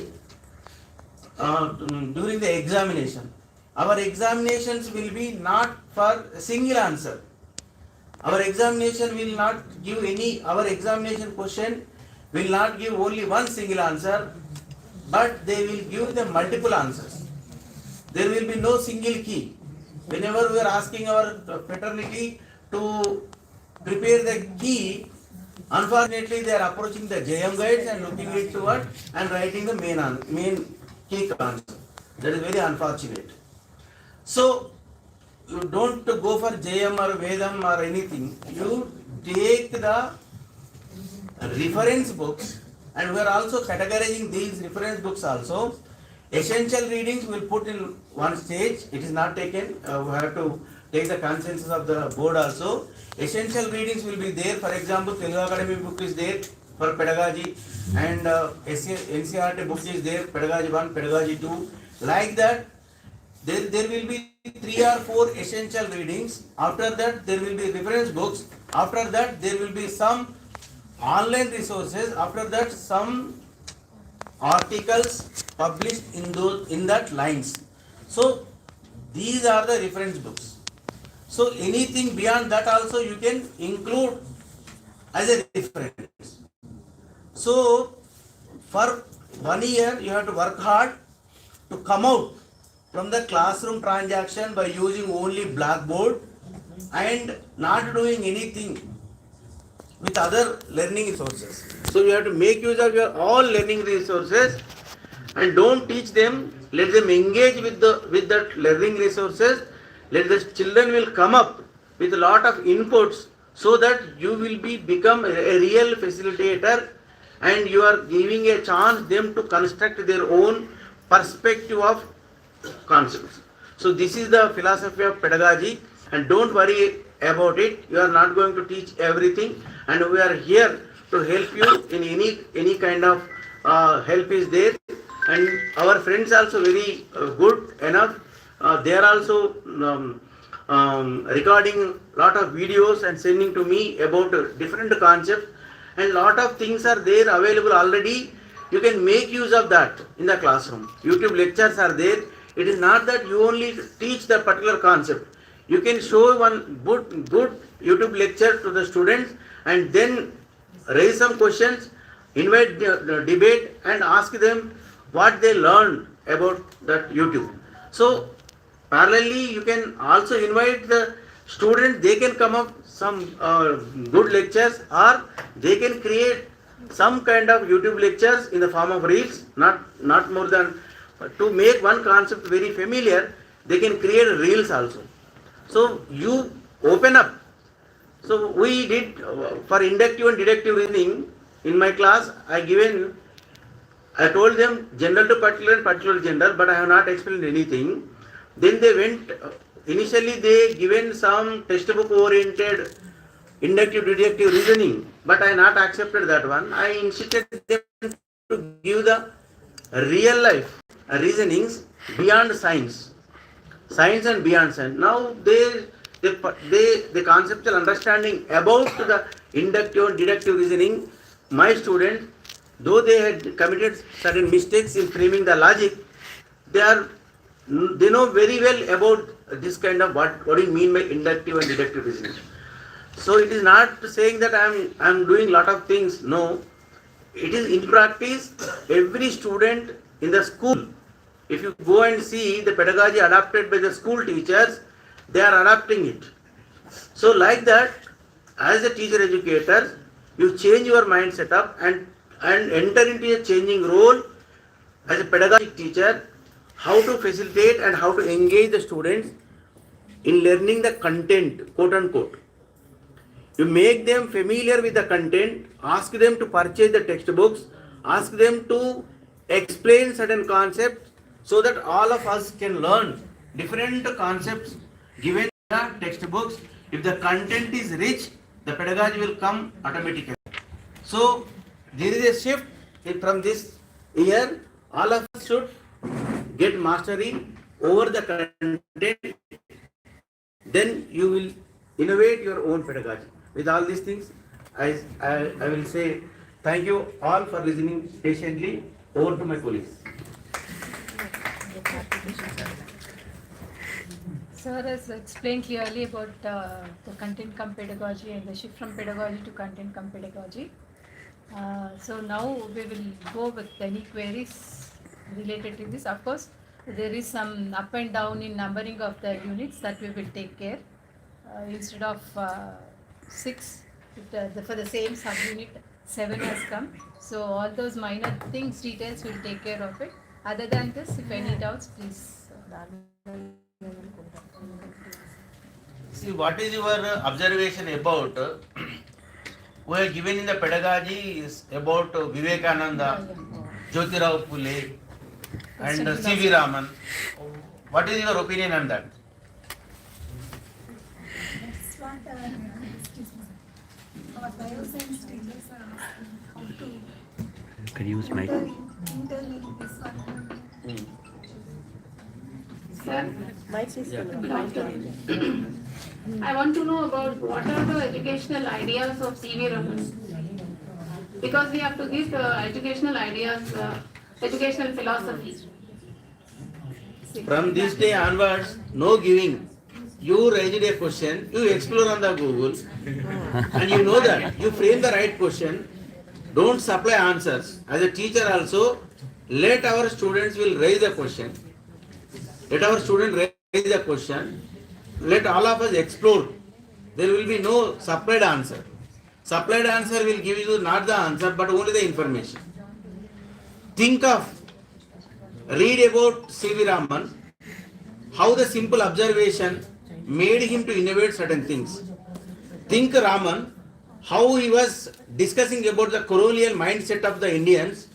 during the examination? Our examinations will be not for a single answer. Our examination will not give our examination question will not give only one single answer, but they will give the multiple answers. There will be no single key. Whenever we are asking our fraternity to prepare the key, unfortunately they are approaching the JM guides and looking into what and writing the main key answer. That is very unfortunate. So you don't go for JM or Vedam or anything. You take the reference books, and we are also categorizing these reference books also. Essential readings will put in one stage. It is not taken. We have to take the consensus of the board also. Essential readings will be there. For example, Telugu Academy book is there for pedagogy, and NCERT book is there, pedagogy 1, pedagogy 2. Like that, there will be 3 or 4 essential readings. After that, there will be reference books. After that, there will be some online resources. After that, some articles published in that lines. So these are the reference books. So anything beyond that also you can include as a reference. So for 1 year you have to work hard to come out from the classroom transaction by using only blackboard and not doing anything with other learning resources. So you have to make use of your all learning resources and don't teach them. Let them engage with that learning resources. Let the children will come up with a lot of inputs so that you will become a real facilitator, and you are giving a chance them to construct their own perspective of concepts. So this is the philosophy of pedagogy, and don't worry about it. You are not going to teach everything, and we are here to help you in any kind of help is there. And our friends also very good enough. They are also recording lot of videos and sending to me about different concepts, and lot of things are there available already. You can make use of that in the classroom. YouTube lectures are there. It is not that you only teach the particular concept. You can show one good YouTube lecture to the students and then raise some questions, invite the debate and ask them what they learned about that YouTube. So parallelly you can also invite the students. They can come up some good lectures, or they can create some kind of YouTube lectures in the form of reels, not more than, to make one concept very familiar. They can create reels also. So you open up. So we did for inductive and deductive reasoning in my class. I told them general to particular and particular to general, but I have not explained anything. Then they went, initially they given some textbook oriented inductive deductive reasoning, but I not accepted that one. I insisted them to give the real life reasonings beyond science and beyond science. Now the conceptual understanding about the inductive and deductive reasoning, my students, though they had committed certain mistakes in framing the logic, they are, they know very well about this kind of what do you mean by inductive and deductive reasoning. So it is not saying that I am doing lot of things. No, it is in practice. Every student in the school, if you go and see the pedagogy adopted by the school teachers, they are adopting it. So like that, as a teacher educator, you change your mindset up and enter into a changing role as a pedagogic teacher, how to facilitate and how to engage the students in learning the content, quote unquote. You make them familiar with the content, ask them to purchase the textbooks, ask them to explain certain concepts so that all of us can learn different concepts given the textbooks. If the content is rich, the pedagogy will come automatically. So there is a shift from this year. All of us should get mastery over the content. Then you will innovate your own pedagogy. With all these things, I will say thank you all for listening patiently. Over to my colleagues. Sir has explained clearly about the content come pedagogy and the shift from pedagogy to content come pedagogy. So now we will go with any queries related to this. Of course, there is some up and down in numbering of the units that we will take care. Instead of 6, for the same subunit, 7 has come. So all those minor things, details, we'll take care of it. Other than this, if any doubts, please. See, what is your observation about, we have given in the pedagogy is about Vivekananda, Jyotirao Phule and C.V. Raman. What is your opinion on that? That's what our bioscience teachers are asking, how to Can you use mic? interlink this one. Sir, Yeah. I want to know about what are the educational ideas of C.V. Raman. Because we have to give educational ideas, educational philosophy. From this day onwards, no giving. You raised a question, you explore on the Google, and you know that. You frame the right question, don't supply answers. As a teacher also, let our students will raise a question. Let our students raise a question. Let all of us explore. There will be no supplied answer. Supplied answer will give you not the answer, but only the information. Think of, read about C.V. Raman, how the simple observation made him to innovate certain things. Think Raman, how he was discussing about the colonial mindset of the Indians.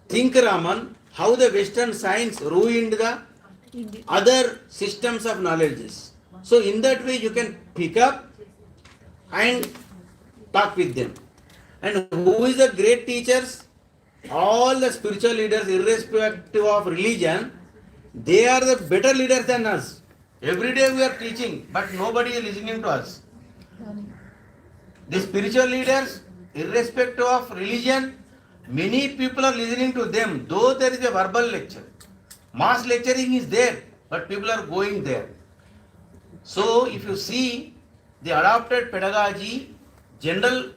Think Raman, how the Western science ruined the other systems of knowledges. So in that way you can pick up and talk with them. And who is the great teachers? All the spiritual leaders, irrespective of religion, they are the better leaders than us. Every day we are teaching, but nobody is listening to us. The spiritual leaders, irrespective of religion, many people are listening to them, though there is a verbal lecture. Mass lecturing is there, but people are going there. So if you see the adopted pedagogy, general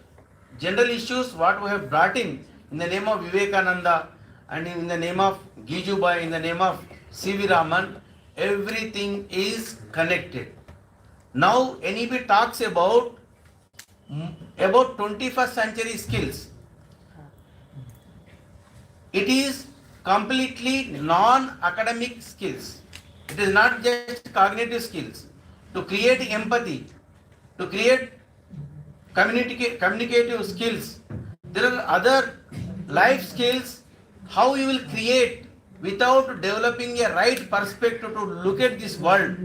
issues what we have brought in the name of Vivekananda and in the name of Gijubai, in the name of C.V. Raman, everything is connected. Now NEP talks about 21st century skills. It is completely non-academic skills. It is not just cognitive skills. To create empathy, to create communicative skills, there are other life skills, how you will create without developing a right perspective to look at this world.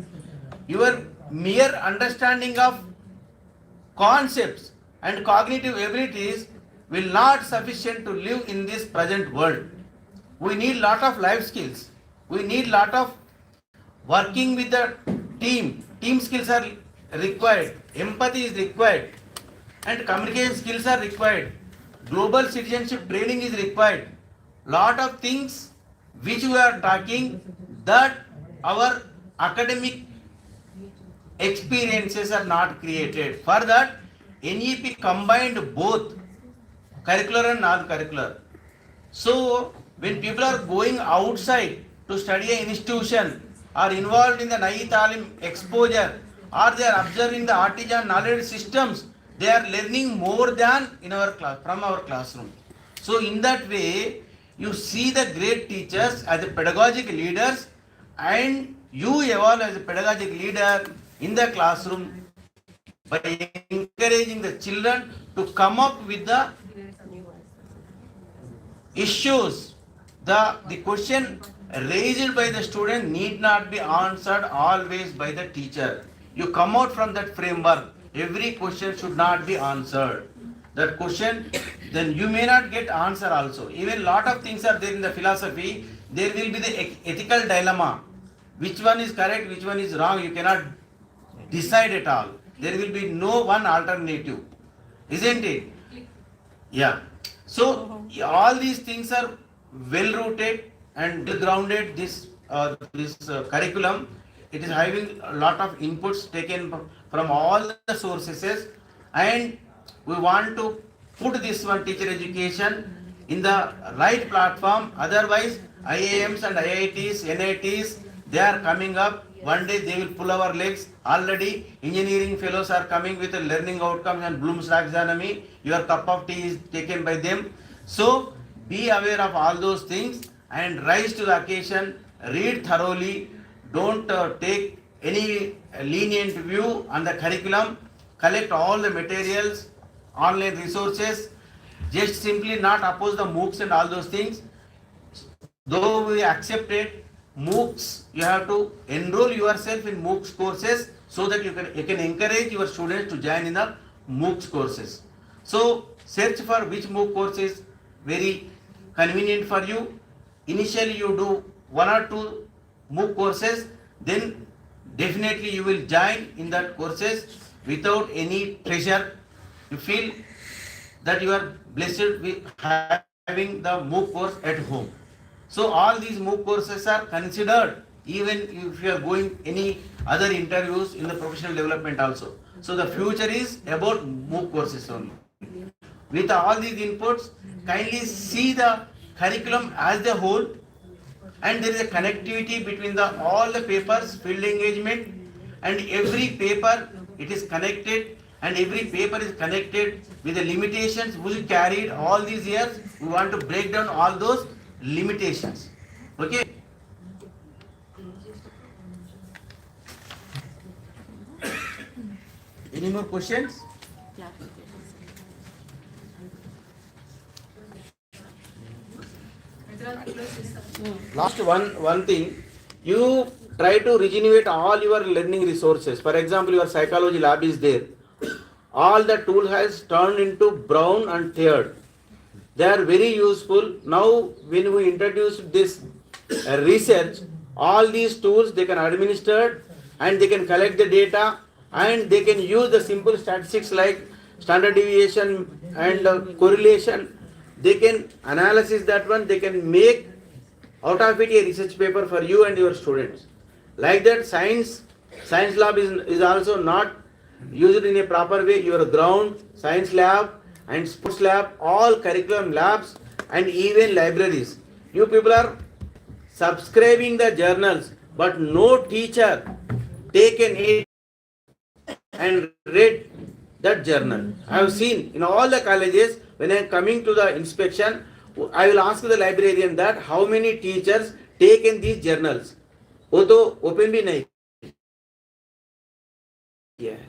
Your mere understanding of concepts and cognitive abilities will not sufficient to live in this present world. We need lot of life skills. We need lot of working with the team. Team skills are required. Empathy is required. And communication skills are required. Global citizenship training is required. Lot of things which we are talking that our academic experiences are not created. For that, NEP combined both curricular and non-curricular. So when people are going outside to study an institution, are involved in the Nayi Talim exposure, or they are observing the artisan knowledge systems, they are learning more than in our class, from our classroom. So in that way, you see the great teachers as the pedagogic leaders, and you evolve as a pedagogic leader in the classroom by encouraging the children to come up with the issues. The question raised by the student need not be answered always by the teacher. You come out from that framework. Every question should not be answered. That question, then you may not get answer also. Even lot of things are there in the philosophy. There will be the ethical dilemma. Which one is correct, which one is wrong, you cannot decide at all. There will be no one alternative. Isn't it? Yeah. So all these things are well rooted and grounded. This curriculum, it is having a lot of inputs taken from all the sources, and we want to put this one teacher education in the right platform. Otherwise, IIMs and IITs, NITs, they are coming up. One day they will pull our legs. Already engineering fellows are coming with learning outcomes and Bloom's taxonomy. Your cup of tea is taken by them. So be aware of all those things and rise to the occasion. Read thoroughly. Don't take any lenient view on the curriculum. Collect all the materials, online resources. Just simply not oppose the MOOCs and all those things. Though we accepted MOOCs, you have to enroll yourself in MOOCs courses so that you can encourage your students to join in the MOOCs courses. So search for which MOOC course is very convenient for you. Initially you do 1 or 2 MOOC courses, then definitely you will join in that courses without any pressure. You feel that you are blessed with having the MOOC course at home. So all these MOOC courses are considered even if you are going any other interviews in the professional development also. So the future is about MOOC courses only. With all these inputs, kindly see the curriculum as the whole, and there is a connectivity between all the papers, field engagement, and every paper it is connected, and every paper is connected with the limitations we carried all these years. We want to break down all those limitations. Okay. Any more questions? Last one thing, you try to regenerate all your learning resources. For example, your psychology lab is there. All the tool has turned into brown and teared. They are very useful. Now when we introduce this research, all these tools they can administer and they can collect the data and they can use the simple statistics like standard deviation and correlation. They can analyze that one, they can make out of it a research paper for you and your students. Like that, science lab is also not used in a proper way. Your ground, science lab and sports lab, all curriculum labs and even libraries. You people are subscribing the journals, but no teacher taken it and read that journal. I have seen in all the colleges, when I am coming to the inspection, I will ask the librarian that how many teachers taken these journals. वो तो open भी नहीं किया है.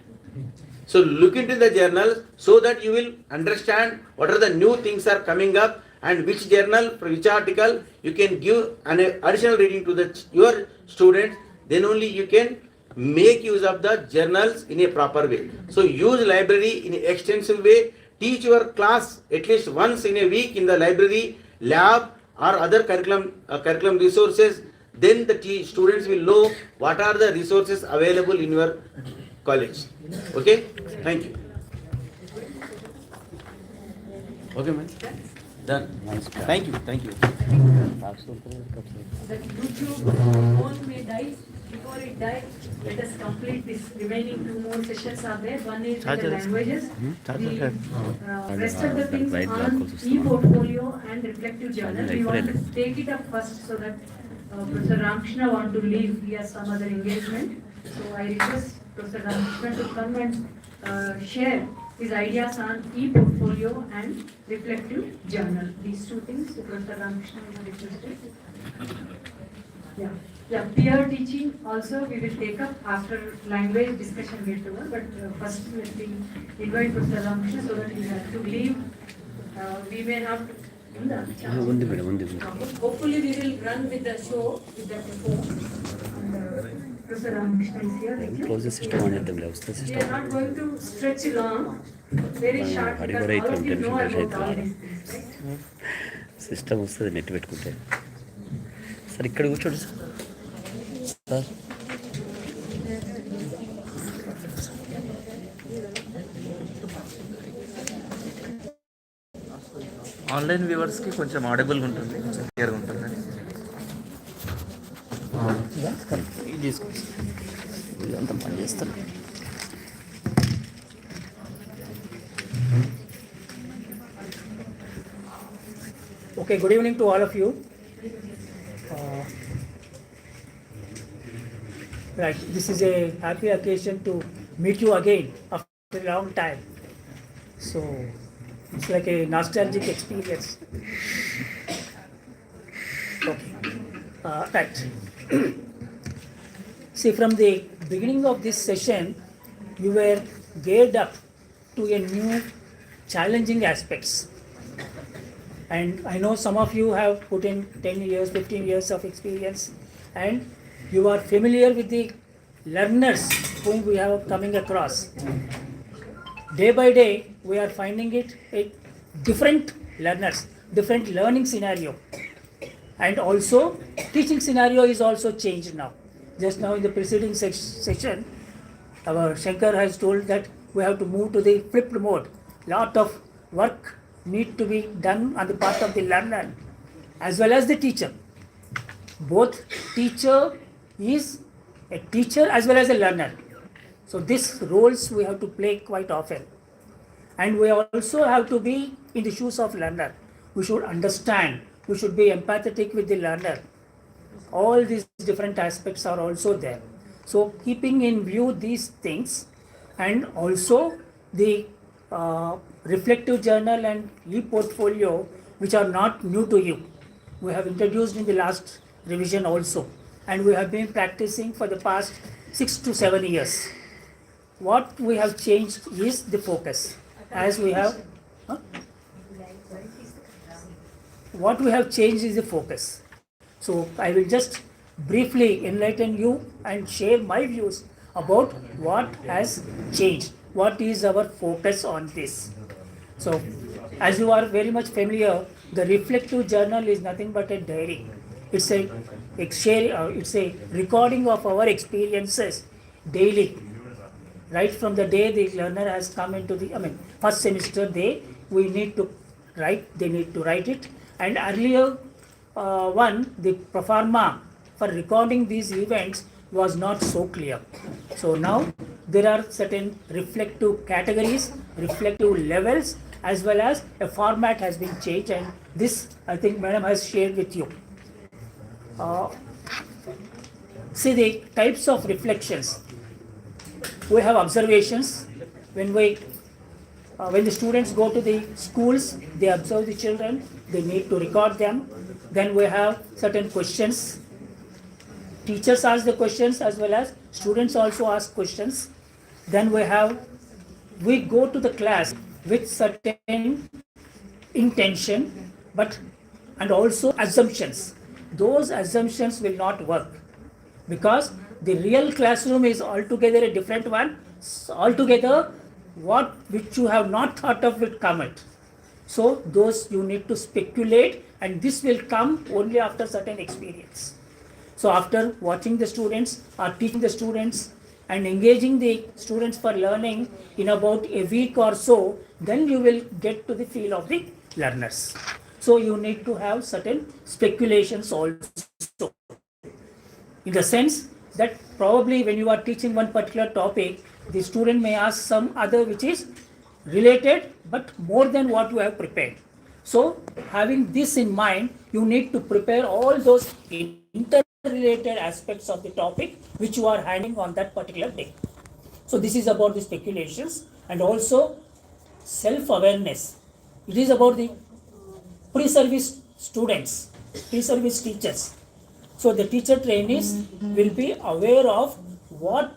So look into the journals so that you will understand what are the new things are coming up and which journal, which article you can give an additional reading to your students. Then only you can make use of the journals in a proper way. So use library in an extensive way. Teach your class at least once in a week in the library, lab or other curriculum resources. Then the students will know what are the resources available in your college. Okay? Thank you. Okay, man. Done. Nice. Thank you. Thank you. That YouTube phone may die. Before it dies, let us complete this remaining 2 more sessions are there. One is with the languages. The rest of the things on e-portfolio and reflective journal. We want to take it up first so that Professor Ramkrishna want to leave. He has some other engagement. So I request Professor Ramkrishna to come and share his ideas on e-portfolio and reflective journal. These 2 things, Professor Ramkrishna is requested. Yeah, peer teaching also we will take up after language discussion get over. But first let me invite Professor Ramkrishna so that he has to leave. We may have to. Hopefully we will run with the show with the phone. Professor Ramkrishna is here. Close the system on them. We are not going to stretch long. Very short because all of you know about all these things, right? System వస్తుంది net పెట్టుకుంటే sir ఇక్కడ కూర్చోండి sir online వ్యూవర్స్కి కొంచెం ఆడిబుల్గా ఉంటుంది, కొంచెం క్లియర్గా ఉంటుందని. ఇది తీసుకోండి, ఇదంతా పని చేస్తాను. Okay, good evening to all of you. Right, this is a happy occasion to meet you again after a long time. So it's like a nostalgic experience. Okay, right. See, from the beginning of this session, you were geared up to a new challenging aspects. And I know some of you have put in 10 years, 15 years of experience, and you are familiar with the learners whom we have coming across. Day by day, we are finding it a different learners, different learning scenario. And also, teaching scenario is also changed now. Just now in the preceding session, our Shankar has told that we have to move to the flipped mode. Lot of work need to be done on the part of the learner as well as the teacher. Both teacher is a teacher as well as a learner. So these roles we have to play quite often. And we also have to be in the shoes of learner. We should understand, we should be empathetic with the learner. All these different aspects are also there. So keeping in view these things, and also the reflective journal and e-portfolio, which are not new to you. We have introduced in the last revision also, and we have been practicing for the past 6 to 7 years. What we have changed is the focus. As we have, what we have changed is the focus. So I will just briefly enlighten you and share my views about what has changed. What is our focus on this? So, as you are very much familiar, the reflective journal is nothing but a diary. It's a recording of our experiences daily, right from the day the learner has come into the, first semester day, we need to write, they need to write it. And earlier the proforma for recording these events was not so clear. So now there are certain reflective categories, reflective levels, as well as a format has been changed, and this I think Madam has shared with you. See the types of reflections. We have observations. When the students go to the schools, they observe the children, they need to record them. Then we have certain questions. Teachers ask the questions as well as students also ask questions. Then we go to the class with certain intention, and also assumptions. Those assumptions will not work because the real classroom is altogether a different one. Altogether, which you have not thought of will come out. So those you need to speculate, and this will come only after certain experience. So after watching the students or teaching the students and engaging the students for learning in about a week or so, then you will get to the feel of the learners. So you need to have certain speculations also, in the sense that probably when you are teaching one particular topic, the student may ask some other which is related but more than what you have prepared. So having this in mind, you need to prepare all those interrelated aspects of the topic which you are handling on that particular day. So this is about the speculations and also self-awareness. It is about the pre-service students, pre-service teachers. So the teacher trainees will be aware of what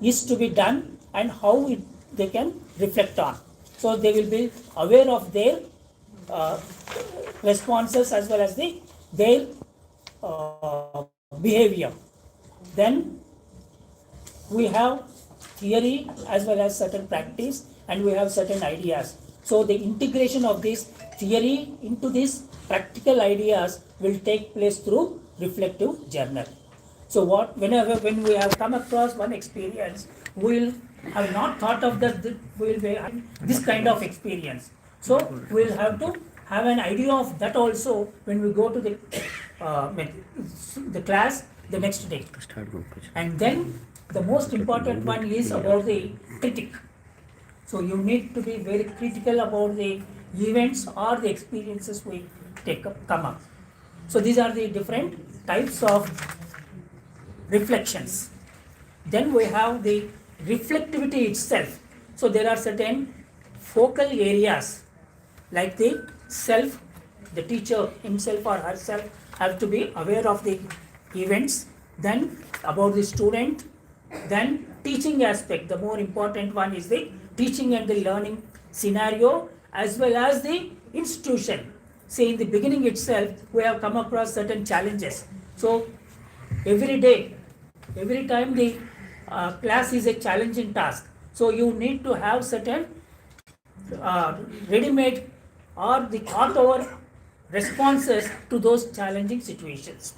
is to be done and how they can reflect on. So they will be aware of their uh, responses as well as their behavior. Then we have theory as well as certain practice, and we have certain ideas. So the integration of this theory into these practical ideas will take place through reflective journal. So when we have come across one experience, we will have not thought of that we will be having this kind of experience. So we will have to have an idea of that also when we go to the class the next day. And then the most important one is about the critic. So you need to be very critical about the events or the experiences we come up. So these are the different types of reflections. Then we have the reflectivity itself. So there are certain focal areas like the self, the teacher himself or herself have to be aware of the events, then about the student, then teaching aspect. The more important one is the teaching and the learning scenario as well as the institution. Say in the beginning itself, we have come across certain challenges. So every day, every time the class is a challenging task. So you need to have certain ready-made or the thought-over responses to those challenging situations.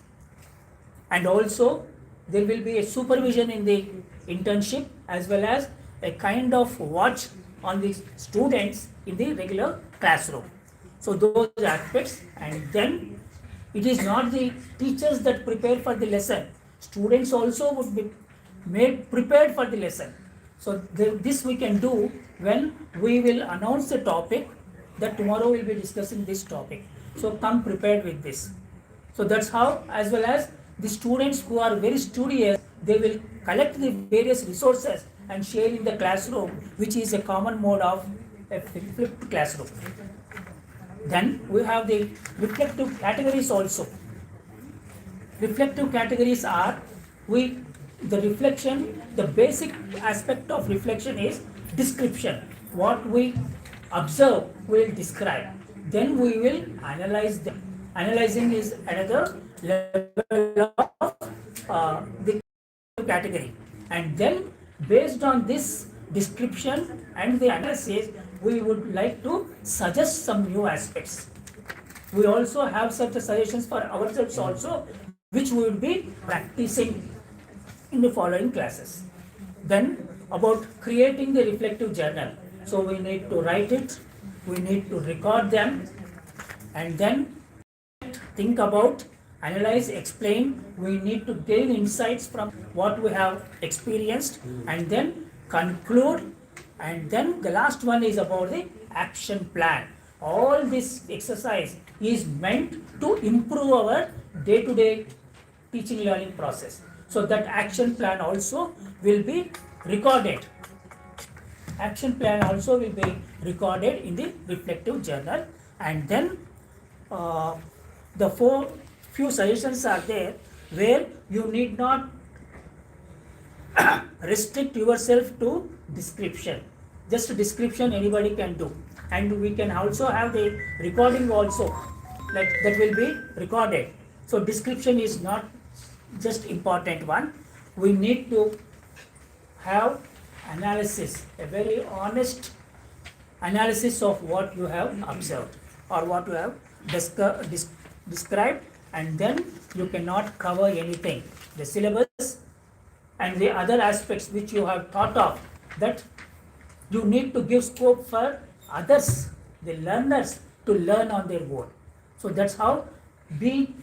And also there will be a supervision in the internship as well as a kind of watch on the students in the regular classroom. So those aspects, and then it is not the teachers that prepare for the lesson. Students also would be made prepared for the lesson. So this we can do when we will announce the topic that tomorrow we'll be discussing this topic. So come prepared with this. So that's how, as well as the students who are very studious, they will collect the various resources and share in the classroom, which is a common mode of a flipped classroom. Then we have the reflective categories also. Reflective categories are the reflection, the basic aspect of reflection is description. What we observe, we will describe. Then we will analyze them. Analyzing is another level of the category. And then based on this description and the analysis, we would like to suggest some new aspects. We also have such suggestions for ourselves also, which we will be practicing in the following classes. Then about creating the reflective journal. So we need to write it, we need to record them, and then think about, analyze, explain. We need to gain insights from what we have experienced and then conclude. And then the last one is about the action plan. All this exercise is meant to improve our day-to-day teaching learning process. So that action plan also will be recorded. Action plan also will be recorded in the reflective journal. And then the few suggestions are there where you need not restrict yourself to description. Just description anybody can do. And we can also have the recording also, like that will be recorded. So description is not just important one. We need to have analysis, a very honest analysis of what you have observed or what you have described, and then you cannot cover anything. The syllabus and the other aspects which you have thought of, that you need to give scope for others, the learners, to learn on their own. So that's how be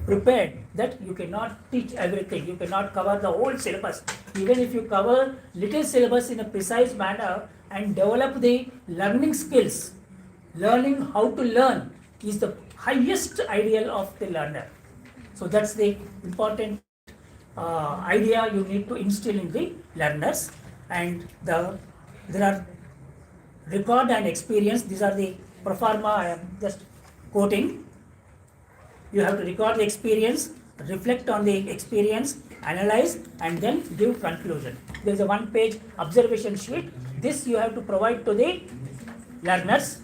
prepared that you cannot teach everything, you cannot cover the whole syllabus. Even if you cover little syllabus in a precise manner and develop the learning skills, learning how to learn is the highest ideal of the learner. So that's the important idea you need to instill in the learners. And there are record and experience. These are the pro forma I am just quoting. You have to record the experience, reflect on the experience, analyze, and then give conclusion. There is a one-page observation sheet. This you have to provide to the learners,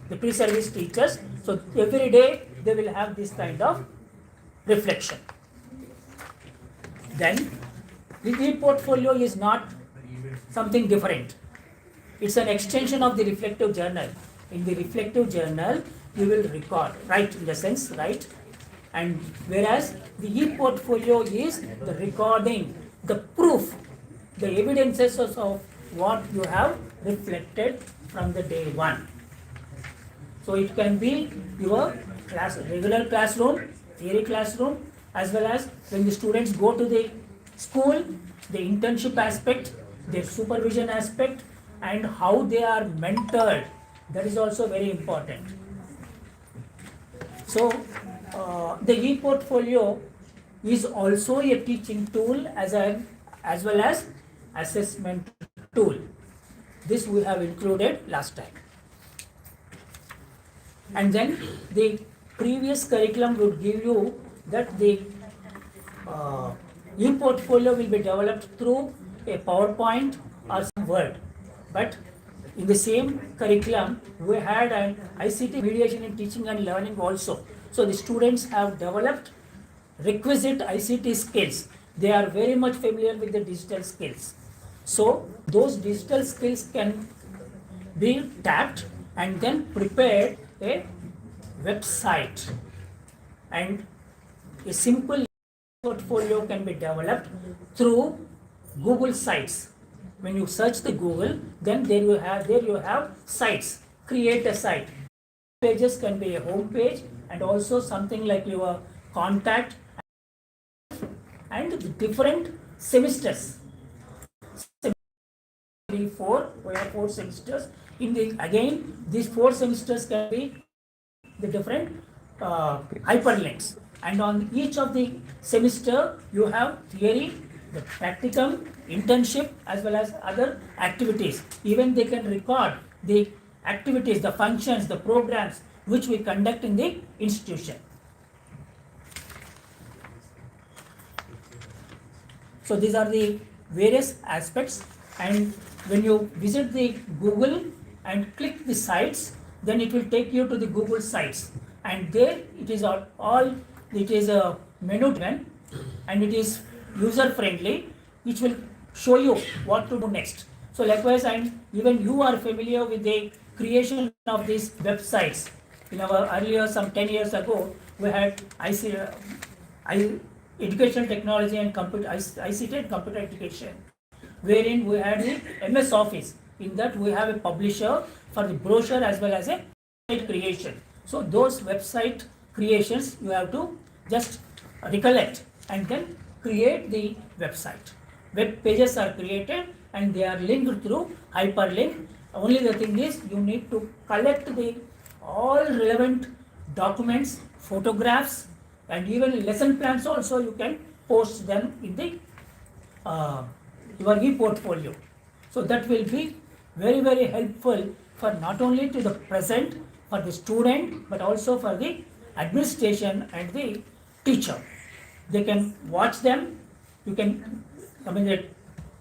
the pre-service teachers. So every day they will have this kind of reflection. Then the e-portfolio is not something different. It's an extension of the reflective journal. In the reflective journal, you will record, write in the sense, write. And whereas the e-portfolio is the recording, the proof, the evidences of what you have reflected from the day one. So it can be your regular classroom, theory classroom, as well as when the students go to the school, the internship aspect, their supervision aspect, and how they are mentored. That is also very important. So the e-portfolio is also a teaching tool as well as assessment tool. This we have included last time. And then the previous curriculum would give you that the e-portfolio will be developed through a PowerPoint or some Word. But in the same curriculum, we had an ICT mediation in teaching and learning also. So the students have developed requisite ICT skills. They are very much familiar with the digital skills. So those digital skills can be tapped and then prepared a website, and a simple portfolio can be developed through Google sites. When you search the Google, then there you have sites. Create a site. Pages can be a home page and also something like your contact and the different semesters. We have 4 semesters. Again, these 4 semesters can be the different hyperlinks, and on each of the semester you have theory, the practicum, internship, as well as other activities. Even they can record the activities, the functions, the programs which we conduct in the institution. So these are the various aspects, and when you visit the Google and click the sites, then it will take you to the Google sites, and there it is it is a menu driven and it is user friendly, which will show you what to do next. So likewise, and even you are familiar with the creation of these websites. In our earlier, some 10 years ago, we had educational technology and ICT and computer education, wherein we had the MS Office. In that we have a publisher for the brochure as well as a website creation. So those website creations you have to just recollect and then create the website. Web pages are created and they are linked through hyperlink. Only the thing is you need to collect all relevant documents, photographs, and even lesson plans also you can post them in the your e-portfolio. So that will be very, very helpful for not only to the present, for the student, but also for the administration and the teacher. They can watch them. You can, the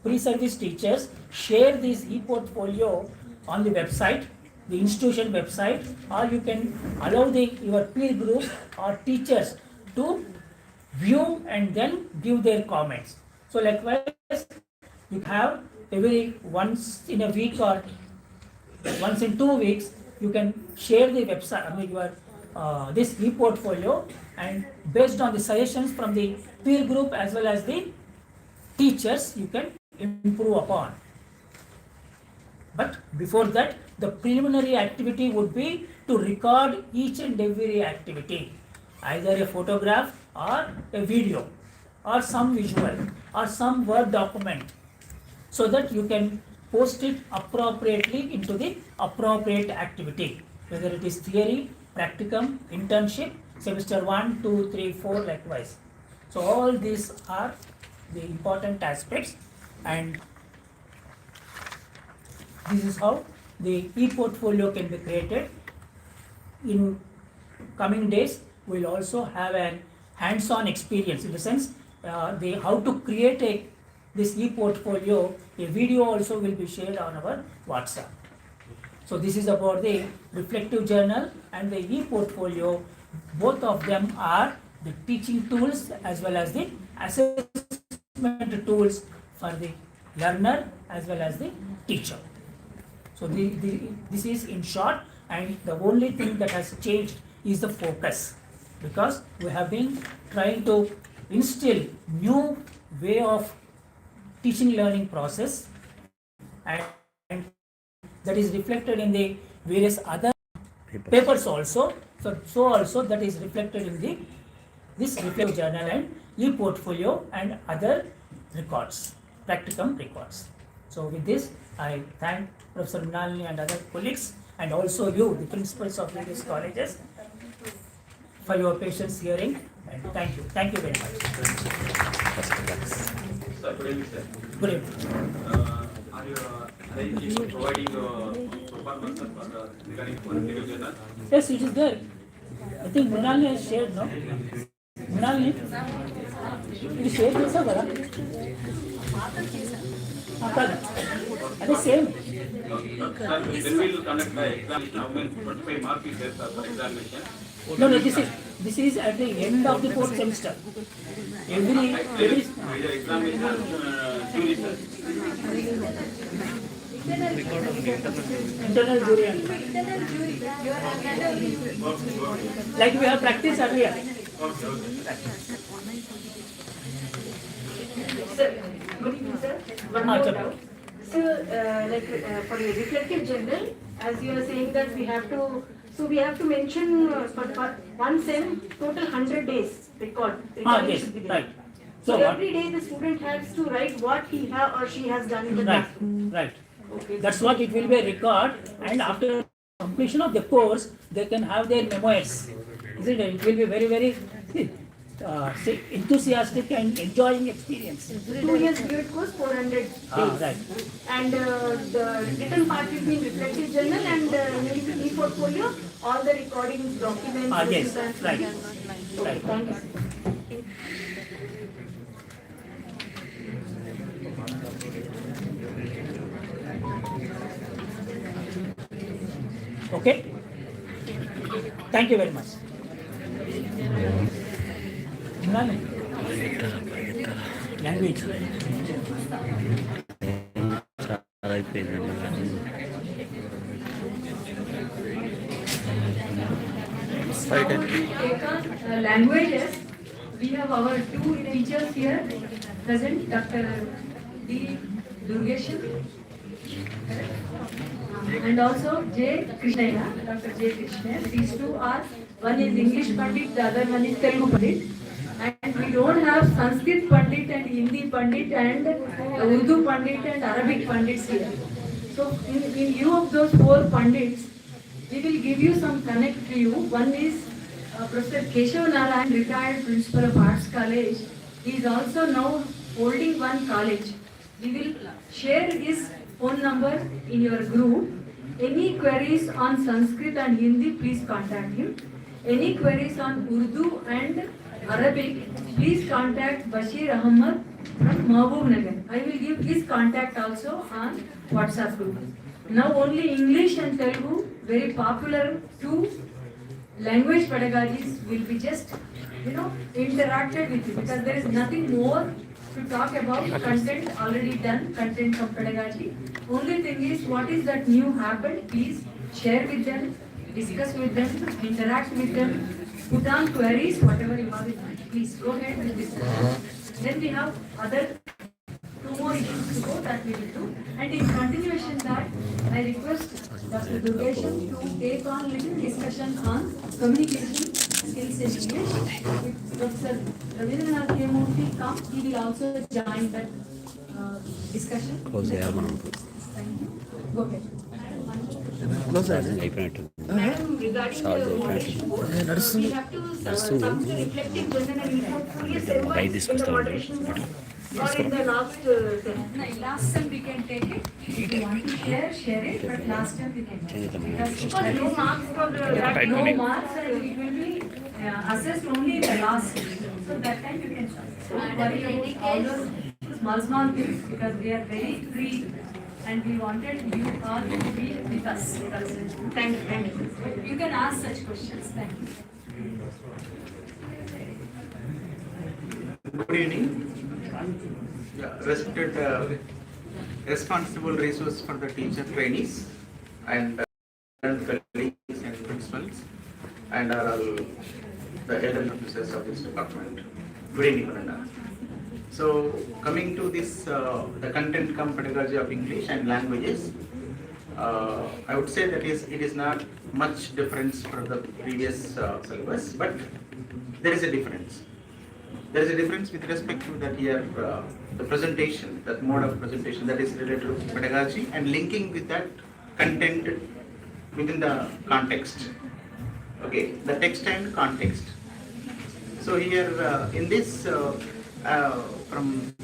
pre-service teachers share this e-portfolio on the website, the institution website, or you can allow your peer group or teachers to view and then give their comments. So likewise, you have every once in a week or once in 2 weeks, you can share the website, your this e-portfolio, and based on the suggestions from the peer group as well as the teachers, you can improve upon. But before that, the preliminary activity would be to record each and every activity, either a photograph or a video or some visual or some Word document, so that you can post it appropriately into the appropriate activity, whether it is theory, practicum, internship, semester 1, 2, 3, 4, likewise. So all these are the important aspects, and this is how the e-portfolio can be created. In coming days, we'll also have an hands-on experience, in the sense how to create this e-portfolio. A video also will be shared on our WhatsApp. So this is about the reflective journal and the e-portfolio. Both of them are the teaching tools as well as the assessment tools for the learner as well as the teacher. So this is in short, and the only thing that has changed is the focus, because we have been trying to instill new way of teaching learning process, and that is reflected in the various other papers also. So also that is reflected in this reflective journal and e-portfolio and other records, practicum records. So with this, I thank Professor Mrinalini and other colleagues, and also you, the principals of various colleges, for your patience hearing, and thank you. Thank you very much. Sir, good evening, sir. Good evening. Are you arranging providing performance regarding political journal? Yes, it is there. I think Mrinalini has shared, no? Mrinalini? You shared this, sir? Are they same? Sir, when we will conduct the examination, how many 25 marks is there, sir, for examination? No, this is at the end of the fourth semester. Every examination jury, sir. internal jury, like we have practiced earlier. Sir, good evening, sir. One more doubt. So, for a reflective journal, as you are saying that we have to mention for one sem total 100 days record. Yes, should be there. right. So every day the student has to write what he or she has done in the Right, classroom. right. Okay. That's what it will be a record, and after completion of the course, they can have their memoirs. Isn't it? It will be very, very enthusiastic and enjoying experience. 2 years period course, 400 days. Right. And the written part will be in reflective journal, and in e-portfolio, all the recordings, documents. Yes, right. Okay, thank you. Okay? Thank you very much. Language. Languages, we have our two teachers here present, Dr. D. Durgeshan and also J. Krishnaya, Dr. J. Krishnaya. These two are, one is English Pandit, the other one is Telugu Pandit. And we don't have Sanskrit Pandit and Hindi Pandit and Urdu Pandit and Arabic Pandits here. So in view of those four Pandits, we will give you some connect to you. One is Professor Keshav Narayan, retired principal of Arts College. He is also now holding one college. We will share his phone number in your group. Any queries on Sanskrit and Hindi, please contact him. Any queries on Urdu and Arabic, please contact Bashir Ahmad from Mahbub Nagar. I will give his contact also on WhatsApp group. Now only English and Telugu, very popular two language pedagogies, will be just, interacted with you, because there is nothing more to talk about. Content already done, content of pedagogy. Only thing is, what is that new happened, please share with them, discuss with them, interact with them, put on queries, whatever you have in mind. Please go ahead with this. Then we have other two more issues to go that we will do. And in continuation that, I request Dr. Durgeshan to take on little discussion on communication skills in English. If Professor Ravindranath Murthy comes, he will also join that discussion. Thank you. Go ahead. Madam, regarding the moderation board, we have to submit a reflective journal report fully assembled in the moderation board or in the last sem. Last sem we can take it. If you want to share it, but last time we can take it. Because no marks for that, no marks, it will be assessed only in the last. So that time you can worry about all those small things because we are very free. And we wanted you all to be with us. Thank you. You can ask such questions. Thank you. Good evening. Respected responsible resource for the teacher trainees and colleagues and principals and all the head officers of this department. Good evening, Brenda. So coming to this, the content cum pedagogy of English and languages, I would say that it is not much difference from the previous syllabus, but there is a difference. There is a difference with respect to that here, the presentation, that mode of presentation that is related to pedagogy and linking with that content within the context. Okay, the text and context. So here in this, from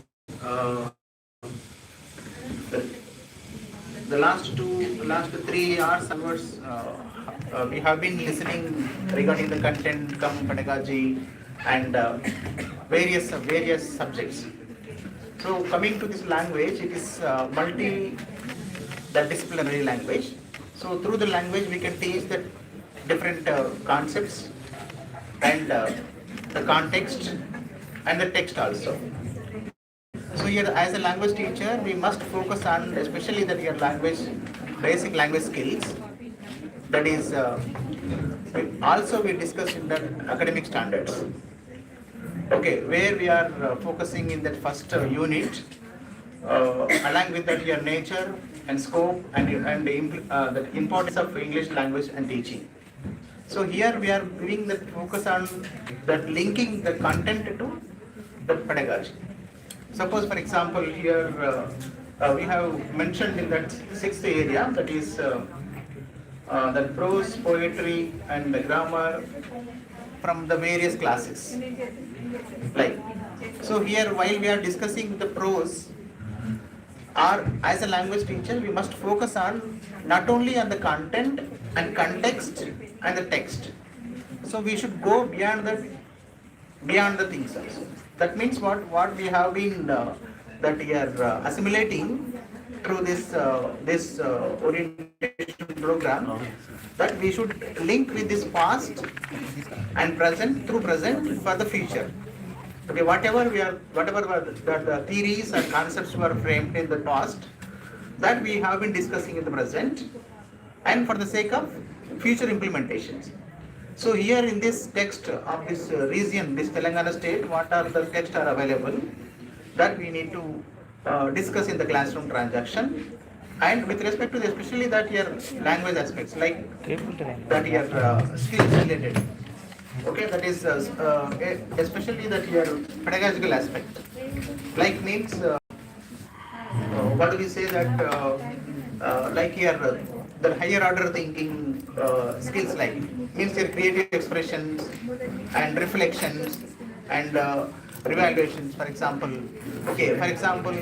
the last 3 hours onwards, we have been listening regarding the content, pedagogy, and various subjects. So coming to this language, it is multi-disciplinary language. So through the language, we can teach the different concepts and the context and the text also. So here as a language teacher, we must focus on especially that your language, basic language skills. That is also we discussed in the academic standards. Okay, where we are focusing in that first unit, along with that your nature and scope and the importance of English language and teaching. So here we are giving the focus on that linking the content to the pedagogy. Suppose for example here we have mentioned in that 6th area, that is the prose, poetry and the grammar from the various classes. Like, so here while we are discussing the prose, or as a language teacher we must focus on not only on the content and context and the text. So we should go beyond the things also. That means what we have been that we are assimilating through this orientation program, that we should link with this past and present through present for the future. Okay, whatever the theories and concepts were framed in the past, that we have been discussing in the present, and for the sake of future implementations. So here in this text of this region, this Telangana state, what are the texts are available, that we need to discuss in the classroom transaction. And with respect to the, especially that your language aspects, like that your skills related. Okay, that is especially that your pedagogical aspect. Like means, what do we say that like your the higher order thinking skills, like means your creative expressions and reflections and revaluations, for example. Okay, for example,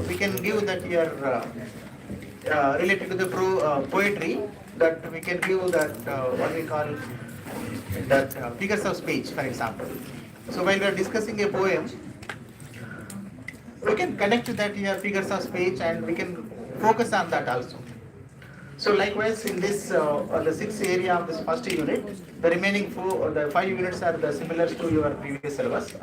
we can give that your related to the poetry, that we can give that what we call that figures of speech, for example. So while we are discussing a poem, we can connect to that here figures of speech and we can focus on that also. So likewise in this the 6th area of this first unit, the remaining 5 units are the similar to your previous syllabus,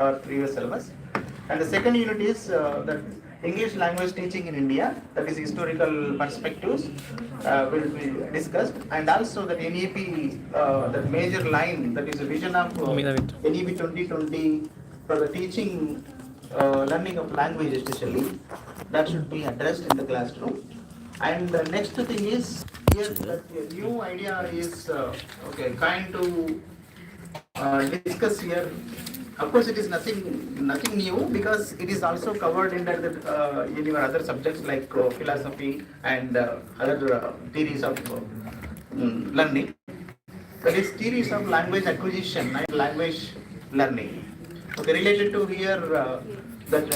and the second unit is the English language teaching in India, that is historical perspectives will be discussed, and also that NEP, the major line, that is a vision of NEP 2020 for the teaching learning of language especially, that should be addressed in the classroom. And the next thing is here that new idea is okay, kind to discuss here. Of course, it is nothing new because it is also covered in in your other subjects like philosophy and other theories of learning. That is theories of language acquisition and language learning. Okay, related to here that.